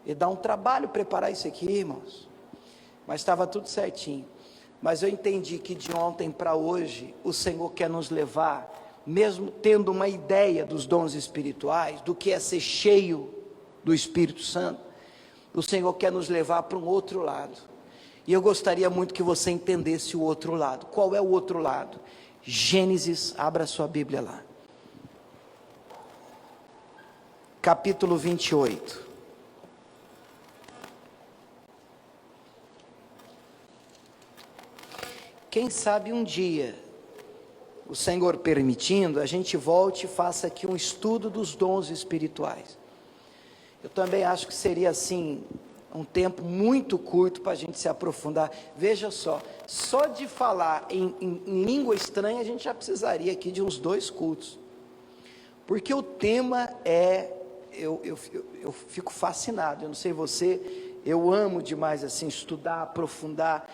E dá um trabalho preparar isso aqui, irmãos, mas estava tudo certinho. Mas eu entendi que de ontem para hoje o Senhor quer nos levar, mesmo tendo uma ideia dos dons espirituais, do que é ser cheio do Espírito Santo, o Senhor quer nos levar para um outro lado, e eu gostaria muito que você entendesse o outro lado. Qual é o outro lado? Gênesis, abra sua Bíblia lá, capítulo 28, quem sabe um dia, o Senhor permitindo, a gente volte e faça aqui um estudo dos dons espirituais. Eu também acho que seria assim, um tempo muito curto para a gente se aprofundar. Veja só de falar em língua estranha a gente já precisaria aqui de uns 2 cultos, porque o tema eu fico fascinado, eu não sei você, eu amo demais assim, estudar, aprofundar,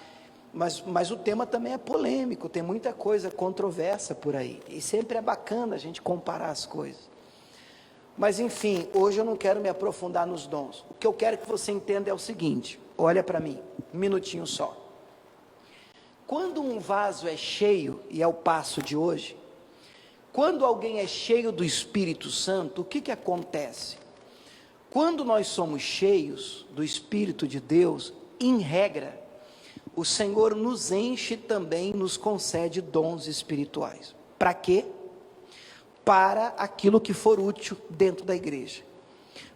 mas o tema também é polêmico, tem muita coisa controversa por aí, e sempre é bacana a gente comparar as coisas. Mas enfim, hoje eu não quero me aprofundar nos dons. O que eu quero que você entenda é o seguinte, olha para mim, um minutinho só. Quando um vaso é cheio, e é o passo de hoje, quando alguém é cheio do Espírito Santo, o que acontece? Quando nós somos cheios do Espírito de Deus, em regra, o Senhor nos enche também, nos concede dons espirituais. Para quê? Para aquilo que for útil dentro da igreja,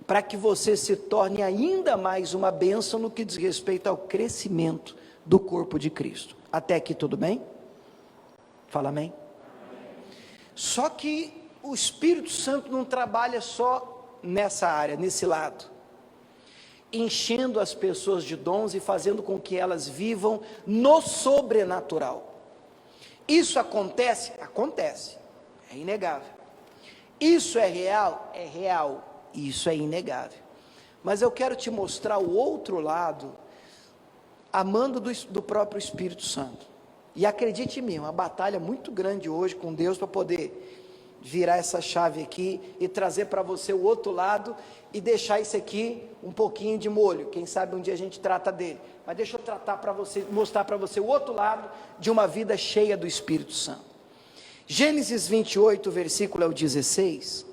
para que você se torne ainda mais uma bênção no que diz respeito ao crescimento do corpo de Cristo. Até aqui tudo bem? Fala amém? Só que o Espírito Santo não trabalha só nessa área, nesse lado, enchendo as pessoas de dons e fazendo com que elas vivam no sobrenatural. Isso acontece? Acontece, é inegável. Isso é real? É real, isso é inegável. Mas eu quero te mostrar o outro lado, amando do próprio Espírito Santo. E acredite em mim, uma batalha muito grande hoje com Deus para poder virar essa chave aqui e trazer para você o outro lado e deixar isso aqui um pouquinho de molho. Quem sabe um dia a gente trata dele. Mas deixa eu tratar para você, mostrar para você o outro lado de uma vida cheia do Espírito Santo. Gênesis 28, versículo é o 16,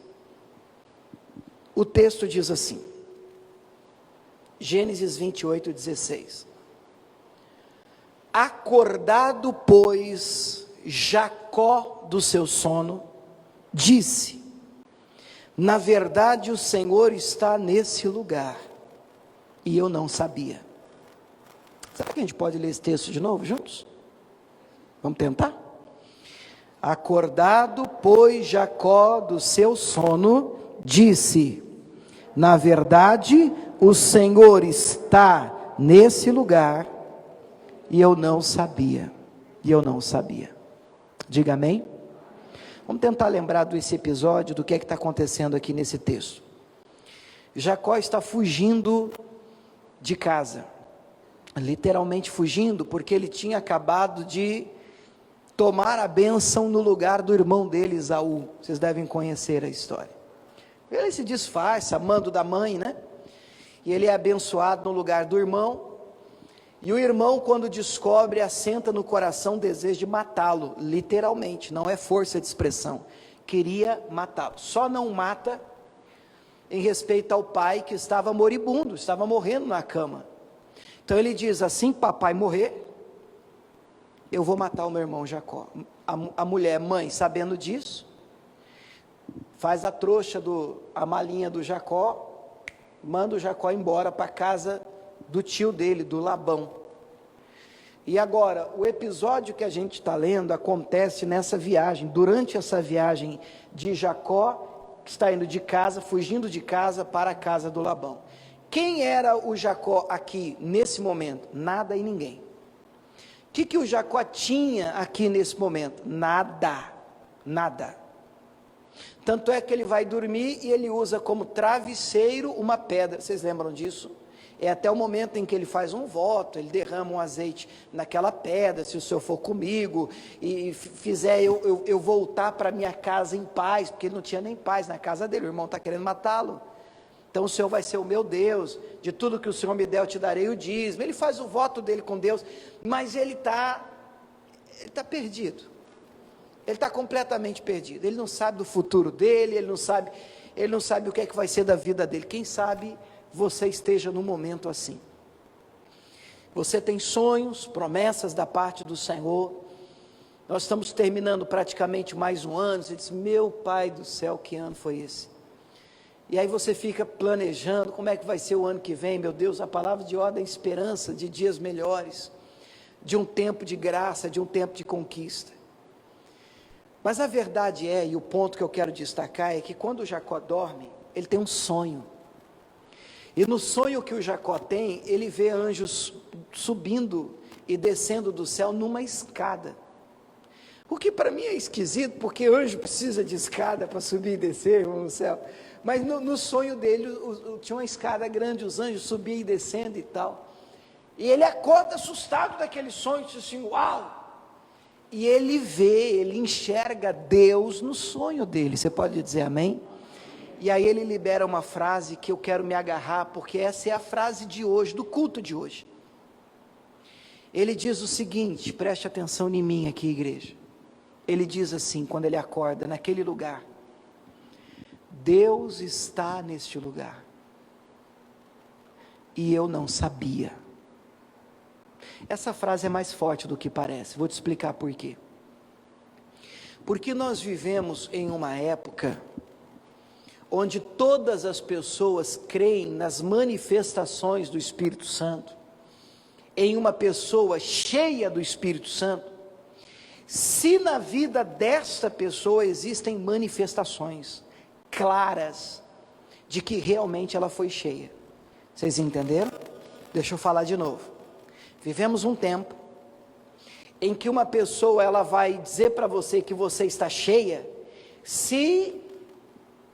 o texto diz assim, Gênesis 28, 16, acordado, pois, Jacó do seu sono, disse, na verdade o Senhor está nesse lugar, e eu não sabia. Será que a gente pode ler esse texto de novo juntos? Vamos tentar? Acordado, pois, Jacó do seu sono, disse, na verdade, o Senhor está nesse lugar, e eu não sabia, diga amém? Vamos tentar lembrar desse episódio, do que está acontecendo aqui nesse texto. Jacó está fugindo de casa, literalmente fugindo, porque ele tinha acabado de tomar a bênção no lugar do irmão dele, Esaú. Vocês devem conhecer a história. Ele se disfarça, mando da mãe, né? E ele é abençoado no lugar do irmão. E o irmão, quando descobre, assenta no coração o desejo de matá-lo, literalmente, não é força de expressão. Queria matá-lo. Só não mata em respeito ao pai que estava moribundo, estava morrendo na cama. Então ele diz, assim que papai morrer, eu vou matar o meu irmão Jacó. A mulher, mãe, sabendo disso, faz a trouxa, a malinha do Jacó, manda o Jacó embora para a casa do tio dele, do Labão. E agora, o episódio que a gente está lendo acontece nessa viagem, durante essa viagem de Jacó, que está indo de casa, fugindo de casa para a casa do Labão. Quem era o Jacó aqui, nesse momento? Nada e ninguém. O que o Jacó tinha aqui nesse momento? Nada. Tanto é que ele vai dormir e ele usa como travesseiro uma pedra. Vocês lembram disso? É até o momento em que ele faz um voto, ele derrama um azeite naquela pedra, se o Senhor for comigo, e fizer eu voltar para minha casa em paz, porque ele não tinha nem paz na casa dele, o irmão está querendo matá-lo. Então o Senhor vai ser o meu Deus, de tudo que o Senhor me der eu te darei o dízimo. Ele faz o voto dele com Deus, mas ele está perdido, ele está completamente perdido, ele não sabe do futuro dele, ele não sabe o que é que vai ser da vida dele. Quem sabe você esteja num momento assim, você tem sonhos, promessas da parte do Senhor, nós estamos terminando praticamente mais um ano, você diz, meu Pai do céu, que ano foi esse? E aí você fica planejando, como é que vai ser o ano que vem, meu Deus, a palavra de ordem é esperança, de dias melhores, de um tempo de graça, de um tempo de conquista. Mas a verdade é, e o ponto que eu quero destacar é que quando Jacó dorme, ele tem um sonho. E no sonho que o Jacó tem, ele vê anjos subindo e descendo do céu numa escada. O que para mim é esquisito, porque anjo precisa de escada para subir e descer, irmão, no céu. Mas no sonho dele tinha uma escada grande, os anjos subiam e descendo e tal. E ele acorda assustado daquele sonho, diz assim, uau! E ele enxerga Deus no sonho dele. Você pode dizer amém? E aí ele libera uma frase que eu quero me agarrar, porque essa é a frase de hoje, do culto de hoje. Ele diz o seguinte, preste atenção em mim aqui, igreja. Ele diz assim, quando ele acorda naquele lugar: Deus está neste lugar, e eu não sabia. Essa frase é mais forte do que parece, vou te explicar por quê. Porque nós vivemos em uma época onde todas as pessoas creem nas manifestações do Espírito Santo, em uma pessoa cheia do Espírito Santo, se na vida desta pessoa existem manifestações claras de que realmente ela foi cheia. Vocês entenderam? Deixa eu falar de novo. Vivemos um tempo em que uma pessoa ela vai dizer para você que você está cheia, se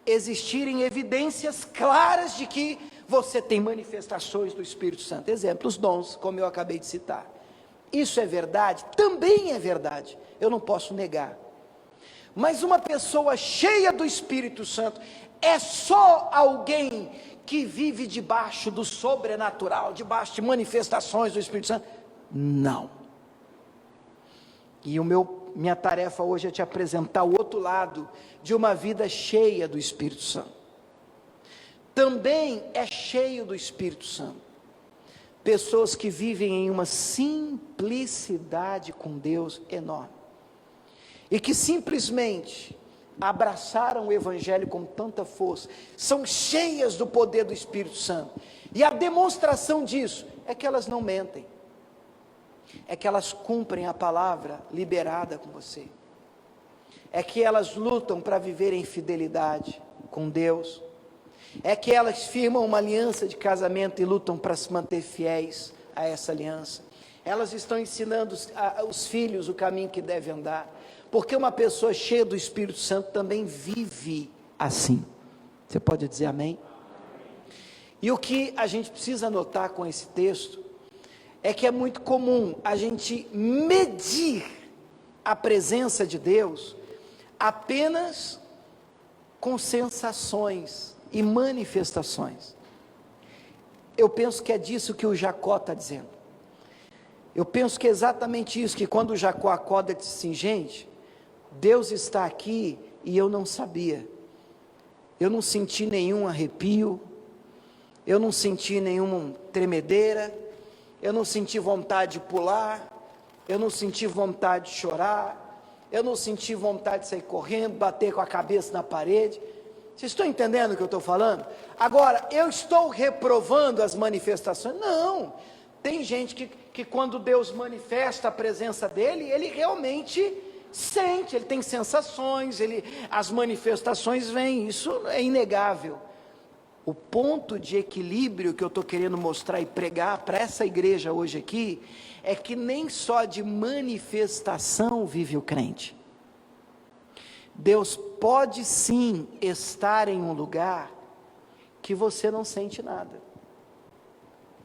existirem evidências claras de que você tem manifestações do Espírito Santo. Exemplo, os dons, como eu acabei de citar. Isso é verdade? Também é verdade, eu não posso negar. Mas uma pessoa cheia do Espírito Santo é só alguém que vive debaixo do sobrenatural, debaixo de manifestações do Espírito Santo? Não. E minha tarefa hoje é te apresentar o outro lado de uma vida cheia do Espírito Santo. Também é cheio do Espírito Santo pessoas que vivem em uma simplicidade com Deus enorme, e que simplesmente abraçaram o Evangelho com tanta força, são cheias do poder do Espírito Santo, e a demonstração disso é que elas não mentem, é que elas cumprem a palavra liberada com você, é que elas lutam para viver em fidelidade com Deus, é que elas firmam uma aliança de casamento e lutam para se manter fiéis a essa aliança. Elas estão ensinando os filhos o caminho que deve andar, porque uma pessoa cheia do Espírito Santo também vive assim. Você pode dizer amém? E o que a gente precisa notar com esse texto é que é muito comum a gente medir a presença de Deus apenas com sensações e manifestações. Eu penso que é disso que o Jacó está dizendo. Eu penso que é exatamente isso, que quando o Jacó acorda, ele diz assim, gente, Deus está aqui e eu não sabia. Eu não senti nenhum arrepio, eu não senti nenhuma tremedeira, eu não senti vontade de pular, eu não senti vontade de chorar, eu não senti vontade de sair correndo, bater com a cabeça na parede. Vocês estão entendendo o que eu estou falando? Agora, eu estou reprovando as manifestações? Não, tem gente que quando Deus manifesta a presença dele, ele realmente sente, ele tem sensações, as manifestações vêm, isso é inegável. O ponto de equilíbrio que eu estou querendo mostrar e pregar para essa igreja hoje aqui, é que nem só de manifestação vive o crente. Deus pode sim estar em um lugar que você não sente nada.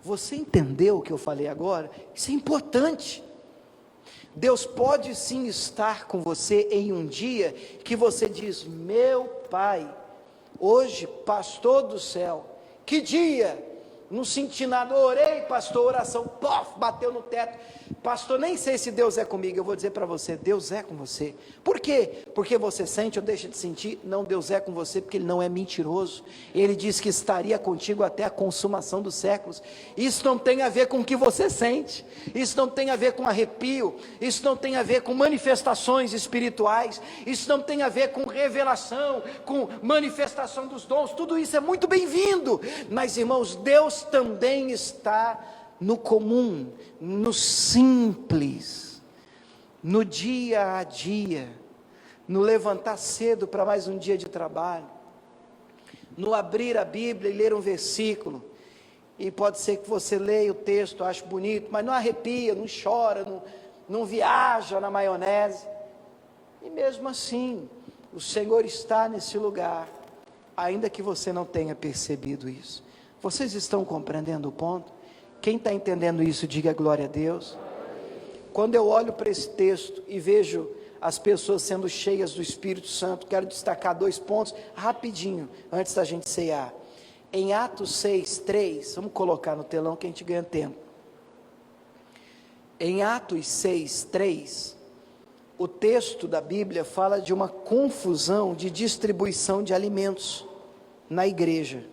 Você entendeu o que eu falei agora? Isso é importante. Deus pode sim estar com você em um dia que você diz, meu Pai, hoje, pastor do céu, que dia, não senti nada, orei, pastor, oração, pof, bateu no teto, pastor, nem sei se Deus é comigo. Eu vou dizer para você, Deus é com você. Por quê? Porque você sente ou deixa de sentir? Não, Deus é com você porque Ele não é mentiroso. Ele disse que estaria contigo até a consumação dos séculos. Isso não tem a ver com o que você sente, isso não tem a ver com arrepio, isso não tem a ver com manifestações espirituais, isso não tem a ver com revelação, com manifestação dos dons. Tudo isso é muito bem-vindo, mas irmãos, Deus também está no comum, no simples, no dia a dia, no levantar cedo para mais um dia de trabalho, no abrir a Bíblia e ler um versículo, e pode ser que você leia o texto, ache bonito, mas não arrepia, não chora, não viaja na maionese. E mesmo assim, o Senhor está nesse lugar, ainda que você não tenha percebido isso. Vocês estão compreendendo o ponto? Quem está entendendo isso, diga glória a Deus. Quando eu olho para esse texto e vejo as pessoas sendo cheias do Espírito Santo, quero destacar 2 pontos, rapidinho, antes da gente ceiar. Em Atos 6:3, vamos colocar no telão que a gente ganha tempo. Em Atos 6:3, o texto da Bíblia fala de uma confusão de distribuição de alimentos na igreja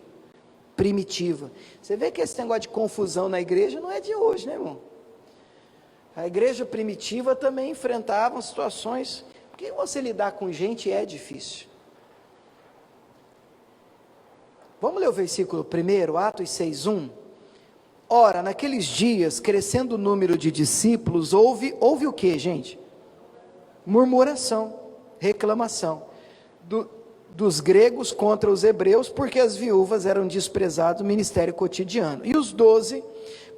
primitiva. Você vê que esse negócio de confusão na igreja não é de hoje, né, irmão? A igreja primitiva também enfrentava situações, porque você lidar com gente é difícil. Vamos ler o versículo 1, Atos 6:1. Ora, naqueles dias, crescendo o número de discípulos, houve o que, gente? Murmuração, reclamação dos gregos contra os hebreus, porque as viúvas eram desprezadas no ministério cotidiano. E os 12,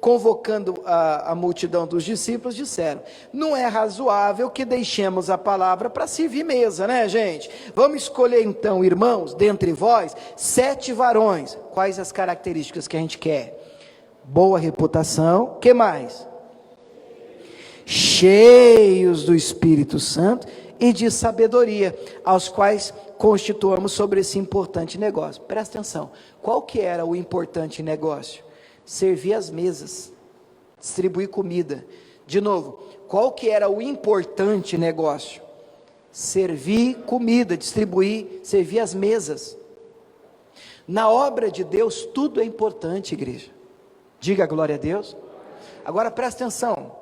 convocando a multidão dos discípulos, disseram: não é razoável que deixemos a palavra para servir mesa, né, gente? Vamos escolher então, irmãos, dentre vós, 7 varões. Quais as características que a gente quer? Boa reputação, que mais? Cheios do Espírito Santo e de sabedoria, aos quais constituamos sobre esse importante negócio. Presta atenção, qual que era o importante negócio? Servir as mesas, distribuir comida. De novo, qual que era o importante negócio? Servir comida, distribuir, servir as mesas. Na obra de Deus, tudo é importante, igreja. Diga glória a Deus. Agora presta atenção.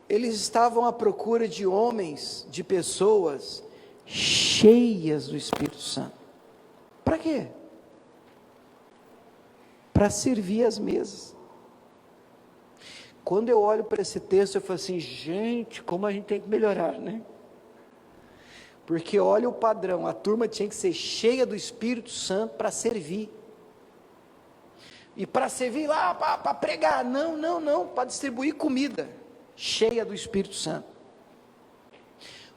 Eles estavam à procura de homens, de pessoas cheias do Espírito Santo. Para quê? Para servir as mesas. Quando eu olho para esse texto, eu falo assim, gente, como a gente tem que melhorar, né? Porque olha o padrão, a turma tinha que ser cheia do Espírito Santo para servir. E para servir lá, para pregar, não, para distribuir comida, cheia do Espírito Santo.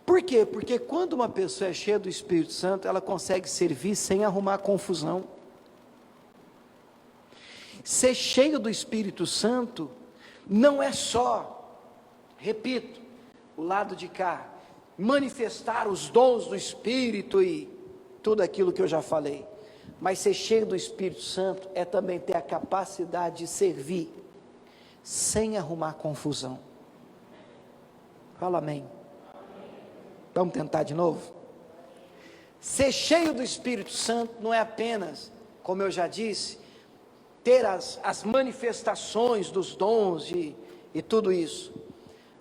Por quê? Porque quando uma pessoa é cheia do Espírito Santo, ela consegue servir sem arrumar confusão. Ser cheio do Espírito Santo não é só, repito, o lado de cá, manifestar os dons do Espírito e tudo aquilo que eu já falei, mas ser cheio do Espírito Santo é também ter a capacidade de servir sem arrumar confusão. Fala amém. Vamos tentar de novo? Ser cheio do Espírito Santo não é apenas, como eu já disse, ter as manifestações dos dons e tudo isso,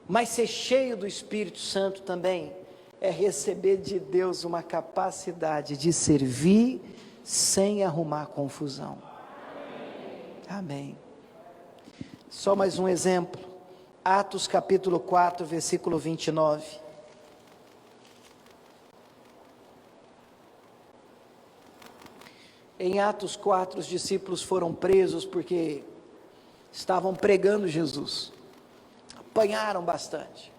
mas ser cheio do Espírito Santo também é receber de Deus uma capacidade de servir sem arrumar confusão. Amém. Só mais um exemplo, Atos capítulo 4, versículo 29. Em Atos 4, os discípulos foram presos porque estavam pregando Jesus, apanharam bastante,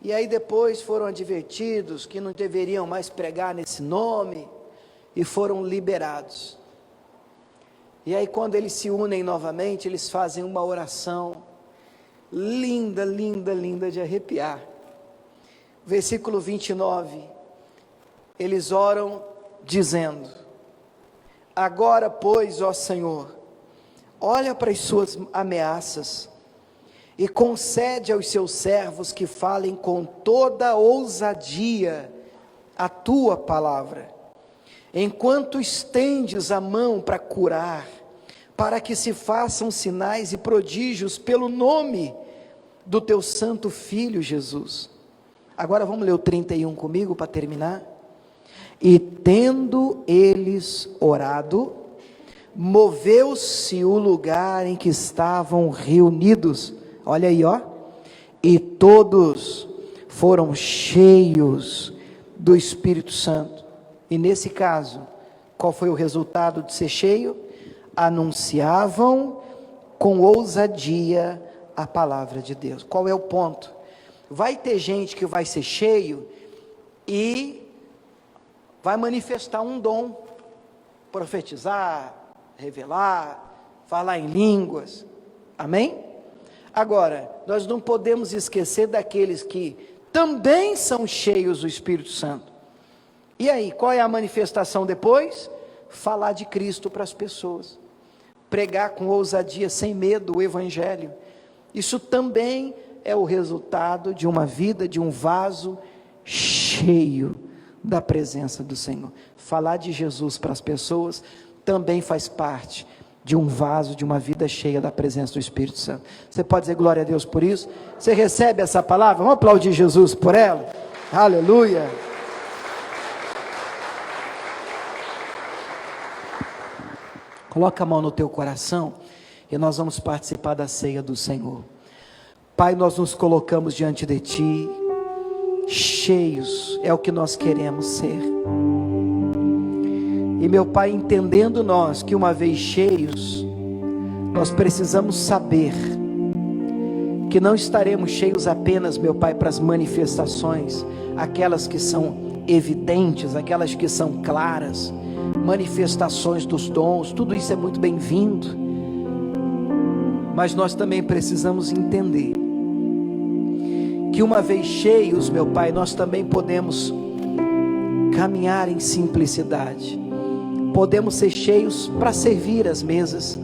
e aí depois foram advertidos que não deveriam mais pregar nesse nome, e foram liberados. E aí quando eles se unem novamente, eles fazem uma oração, linda, linda, linda de arrepiar. Versículo 29, eles oram dizendo: agora pois, ó Senhor, olha para as suas ameaças, e concede aos seus servos que falem com toda ousadia a tua palavra, enquanto estendes a mão para curar, para que se façam sinais e prodígios pelo nome do teu santo Filho Jesus. Agora vamos ler o 31 comigo para terminar. E tendo eles orado, moveu-se o lugar em que estavam reunidos, olha aí, ó, e todos foram cheios do Espírito Santo, e nesse caso, Qual foi o resultado de ser cheio? Anunciavam com ousadia a palavra de Deus. Qual é o ponto? Vai ter gente que vai ser cheio e vai manifestar um dom, profetizar, revelar, falar em línguas, amém? Agora, nós não podemos esquecer daqueles que também são cheios do Espírito Santo. E aí, qual é a manifestação depois? Falar de Cristo para as pessoas, pregar com ousadia, sem medo, o Evangelho. Isso também é o resultado de uma vida, de um vaso cheio da presença do Senhor. Falar de Jesus para as pessoas também faz parte de um vaso, de uma vida cheia da presença do Espírito Santo. Você pode dizer glória a Deus por isso? Você recebe essa palavra? Vamos aplaudir Jesus por ela? Aleluia! Coloca a mão no teu coração e nós vamos participar da ceia do Senhor. Pai, nós nos colocamos diante de Ti, cheios, é o que nós queremos ser. E meu Pai, entendendo nós que uma vez cheios, nós precisamos saber que não estaremos cheios apenas, meu Pai, para as manifestações, aquelas que são evidentes, aquelas que são claras, manifestações dos dons, tudo isso é muito bem-vindo, mas nós também precisamos entender que uma vez cheios, meu Pai, nós também podemos caminhar em simplicidade, podemos ser cheios para servir as mesas,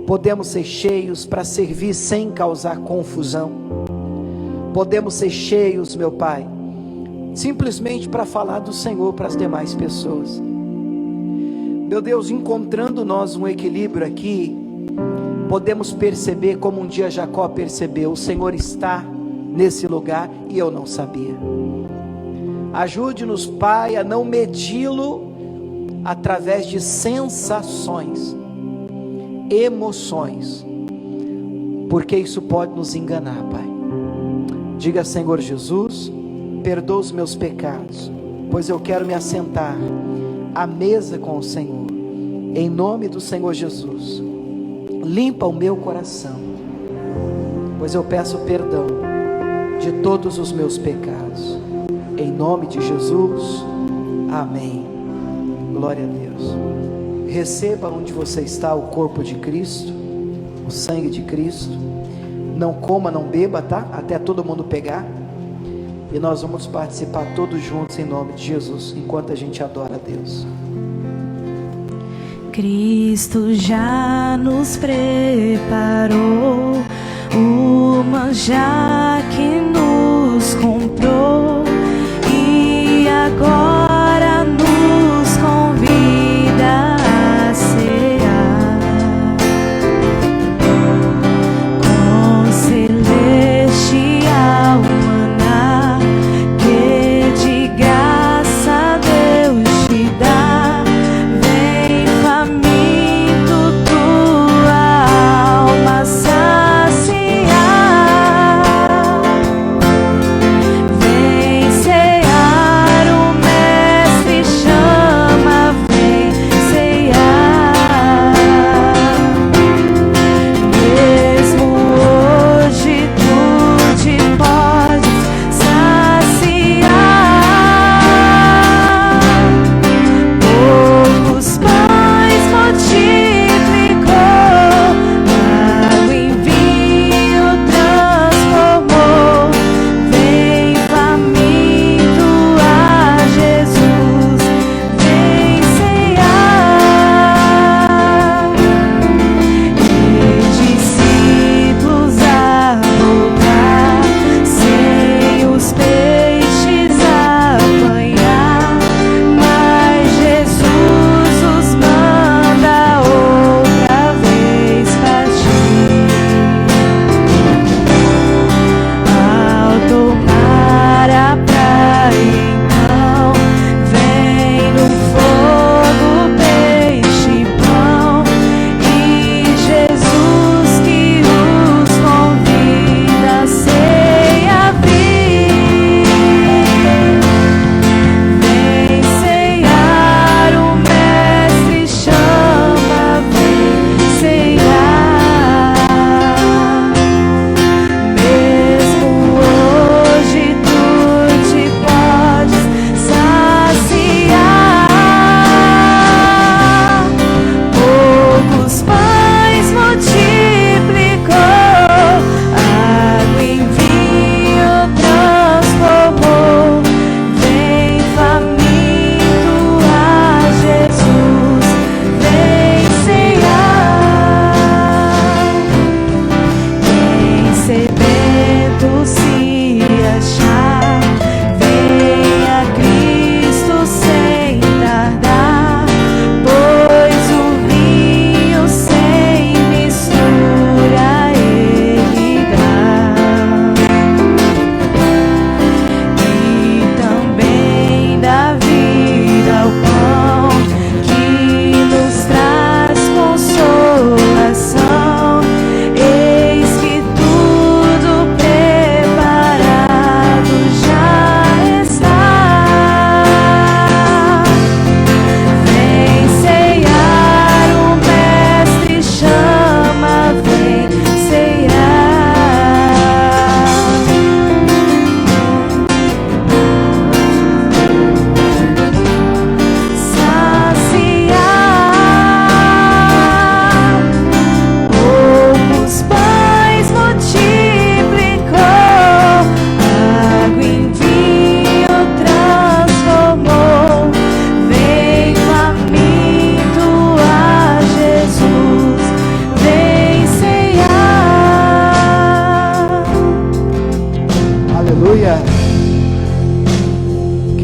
podemos ser cheios para servir sem causar confusão, podemos ser cheios, meu Pai, simplesmente para falar do Senhor para as demais pessoas. Meu Deus, encontrando nós um equilíbrio aqui, podemos perceber como um dia Jacó percebeu: o Senhor está nesse lugar e eu não sabia. Ajude-nos, Pai, a não medi-lo através de sensações, emoções, porque isso pode nos enganar, Pai. Diga: Senhor Jesus, perdoa os meus pecados, pois eu quero me assentar à mesa com o Senhor, em nome do Senhor Jesus. Limpa o meu coração, pois eu peço perdão de todos os meus pecados, em nome de Jesus, amém. Glória a Deus. Receba onde você está o corpo de Cristo, o sangue de Cristo. Não coma, não beba, tá? Até todo mundo pegar. E nós vamos participar todos juntos em nome de Jesus, enquanto a gente adora a Deus. Cristo já nos preparou o manjar que nos comprou e agora nos convida a cear com celestial maná que de graça Deus te dá. Vem faminto tua alma saciar. Vem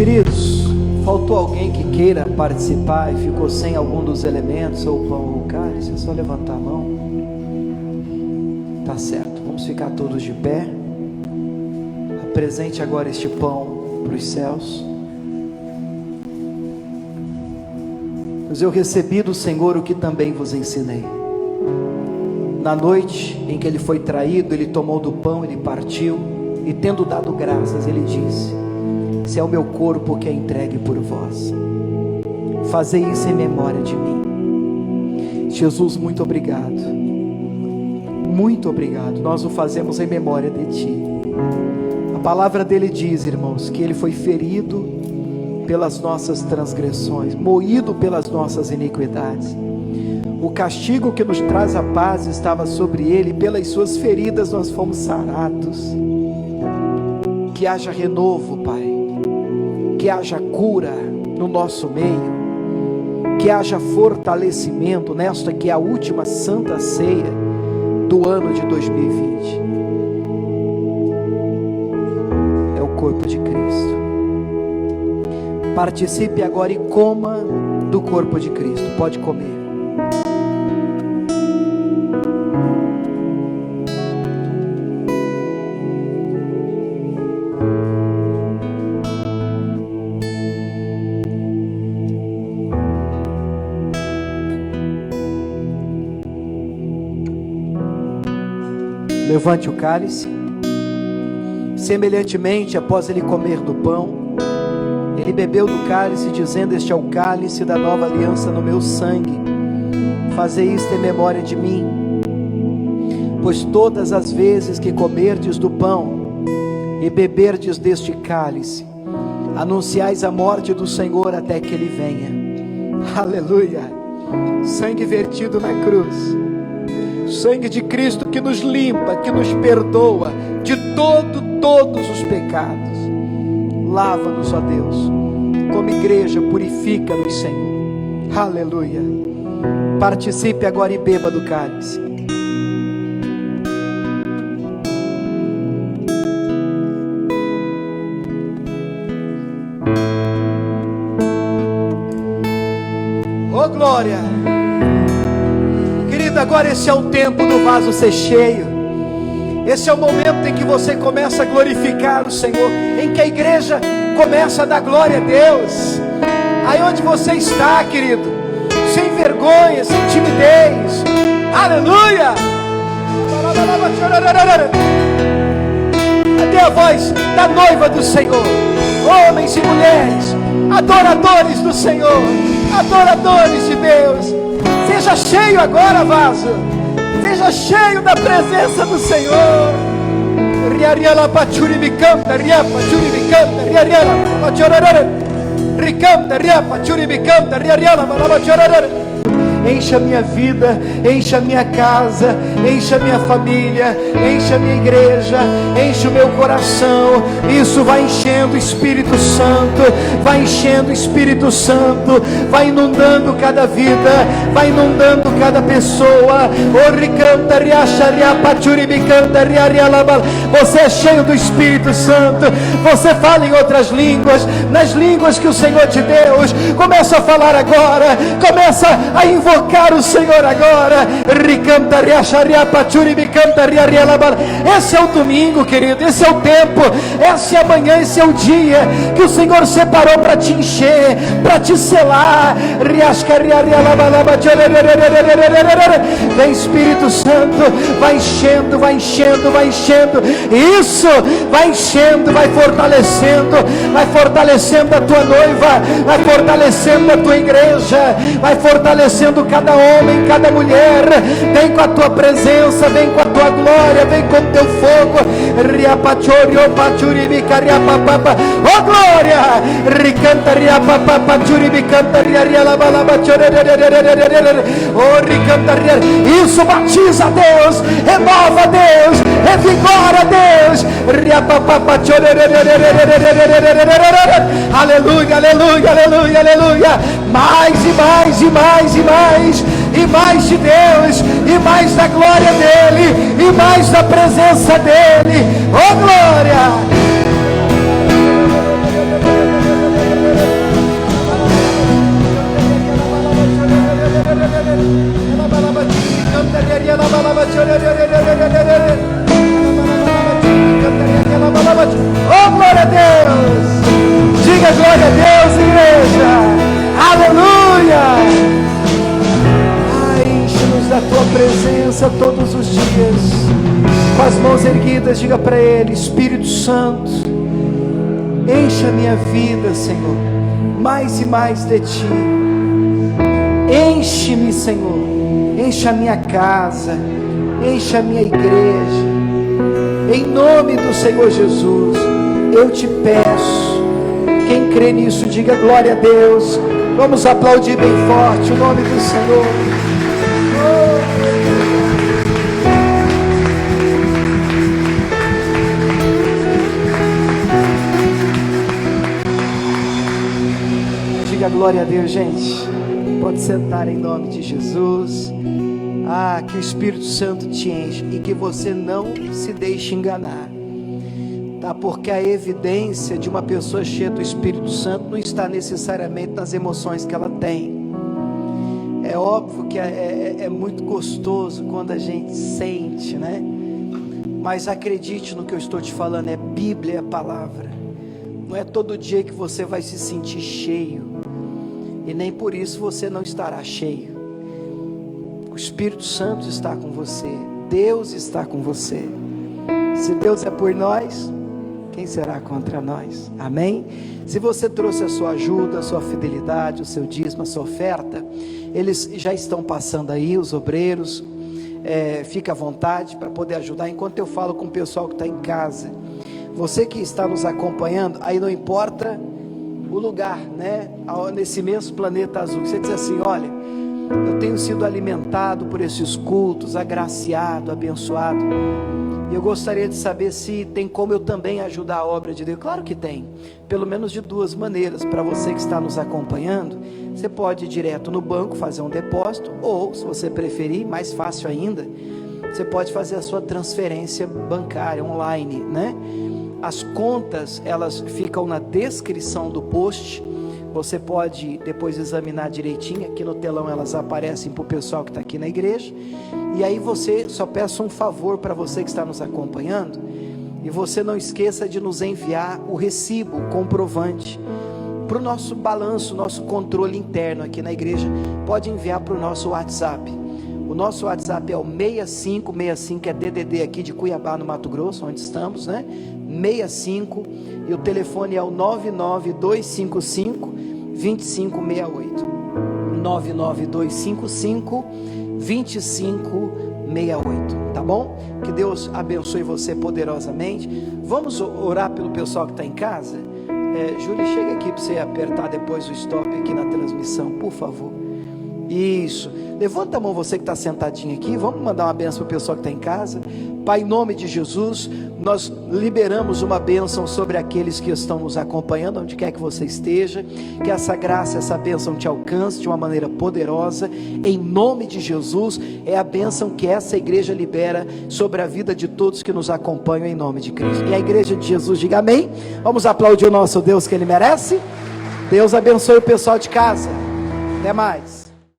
Queridos, faltou alguém que queira participar e ficou sem algum dos elementos, ou o pão ou o cálice? É só levantar a mão. Tá certo, vamos ficar todos de pé. Apresente agora este pão para os céus. Mas eu recebi do Senhor o que também vos ensinei. Na noite em que ele foi traído, ele tomou do pão, ele partiu, e tendo dado graças, ele disse: esse é o meu corpo que é entregue por vós, fazei isso em memória de mim. Jesus, muito obrigado, muito obrigado. Nós o fazemos em memória de ti. A palavra dele diz, irmãos, que ele foi ferido pelas nossas transgressões, moído pelas nossas iniquidades. O castigo que nos traz a paz estava sobre ele, pelas suas feridas nós fomos sarados. Que haja renovo, Pai, que haja cura no nosso meio, que haja fortalecimento nesta que é a última santa ceia do ano de 2020. É o corpo de Cristo. Participe agora e coma do corpo de Cristo. Pode comer. Levante o cálice. Semelhantemente, após ele comer do pão, ele bebeu do cálice, dizendo: este é o cálice da nova aliança no meu sangue. Fazei isto em memória de mim. Pois todas as vezes que comerdes do pão e beberdes deste cálice, anunciais a morte do Senhor até que ele venha. Aleluia. Sangue vertido na cruz, sangue de Cristo que nos limpa, que nos perdoa de todos os pecados. Lava-nos, ó Deus, como igreja, purifica-nos, Senhor. Aleluia. Participe agora e beba do cálice. Oh glória. Querido, agora esse é o tempo do vaso ser cheio. Esse é o momento em que você começa a glorificar o Senhor, em que a igreja começa a dar glória a Deus. Aí onde você está, querido, sem vergonha, sem timidez. Aleluia. Até a voz da noiva do Senhor. Homens e mulheres, adoradores do Senhor, adoradores de Deus. Seja cheio agora, vaso. Seja cheio da presença do Senhor. Riariala pachuri canta, riapa churi canta, riariala pachorara. Ricanta, riapa churi canta, riariala pachorara. Encha a minha vida, encha a minha casa, encha a minha família, encha a minha igreja, enche o meu coração. Isso vai enchendo o Espírito Santo, vai enchendo o Espírito Santo, vai inundando cada vida, vai inundando cada pessoa. Você é cheio do Espírito Santo, você fala em outras línguas, nas línguas que o Senhor te deu. Começa a falar agora, começa a invocar o Senhor agora. Esse é o domingo, querido, esse é o tempo, essa é a manhã, esse é o dia que o Senhor separou para te encher, para te selar. Vem Espírito Santo, vai enchendo, vai enchendo, vai enchendo. Isso, vai enchendo, vai fortalecendo a tua noiva, vai fortalecendo a tua igreja, vai fortalecendo cada homem, cada mulher. Vem com a tua presença, vem com a tua glória, vem com o teu fogo. Oh glória! Isso batiza a Deus, renova a Deus, revigora a Deus. Aleluia, aleluia, aleluia, aleluia. Mais e mais e mais e mais, e mais de Deus, e mais da glória dele, e mais da presença dele. Oh glória! vidas, diga para Ele: Espírito Santo, encha a minha vida, Senhor, mais e mais de Ti. Enche-me, Senhor, encha a minha casa, encha a minha igreja, em nome do Senhor Jesus, eu te peço. Quem crê nisso, diga glória a Deus. Vamos aplaudir bem forte o nome do Senhor. Diga glória a Deus, gente. Pode sentar em nome de Jesus. Que o Espírito Santo te enche e que você não se deixe enganar, tá? Porque a evidência de uma pessoa cheia do Espírito Santo não está necessariamente nas emoções que ela tem. É óbvio que é muito gostoso quando a gente sente, né? Mas acredite no que eu estou te falando, é Bíblia, é palavra. Não é todo dia que você vai se sentir cheio, e nem por isso você não estará cheio. O Espírito Santo está com você, Deus está com você. Se Deus é por nós, quem será contra nós? Amém? Se você trouxe a sua ajuda, a sua fidelidade, o seu dízimo, a sua oferta, eles já estão passando aí, os obreiros. Fica à vontade para poder ajudar, enquanto eu falo com o pessoal que está em casa. Você que está nos acompanhando, aí não importa o lugar, né? Nesse imenso planeta azul, você diz assim: olha, eu tenho sido alimentado por esses cultos, agraciado, abençoado, e eu gostaria de saber se tem como eu também ajudar a obra de Deus. Claro que tem, pelo menos de duas maneiras. Para você que está nos acompanhando, você pode ir direto no banco, fazer um depósito, ou se você preferir, mais fácil ainda, você pode fazer a sua transferência bancária online, né? As contas, elas ficam na descrição do post. Você pode depois examinar direitinho, aqui no telão elas aparecem para o pessoal que está aqui na igreja. E aí você, só peço um favor para você que está nos acompanhando, e você não esqueça de nos enviar o recibo, o comprovante, para o nosso balanço, nosso controle interno aqui na igreja. Pode enviar para o nosso WhatsApp. O nosso WhatsApp é o 6565, é DDD aqui de Cuiabá, no Mato Grosso, onde estamos, né? 65, e o telefone é o 99255-2568, 99255-2568, tá bom? Que Deus abençoe você poderosamente. Vamos orar pelo pessoal que está em casa. Júlia, chega aqui para você apertar depois o stop aqui na transmissão, por favor. Isso, levanta a mão você que está sentadinho aqui. Vamos mandar uma bênção para o pessoal que está em casa. Pai, em nome de Jesus, nós liberamos uma bênção sobre aqueles que estão nos acompanhando, onde quer que você esteja. Que essa graça, essa bênção te alcance de uma maneira poderosa, em nome de Jesus. É a bênção que essa igreja libera sobre a vida de todos que nos acompanham, em nome de Cristo. E a igreja de Jesus diga amém. Vamos aplaudir o nosso Deus, que Ele merece. Deus abençoe o pessoal de casa. Até mais.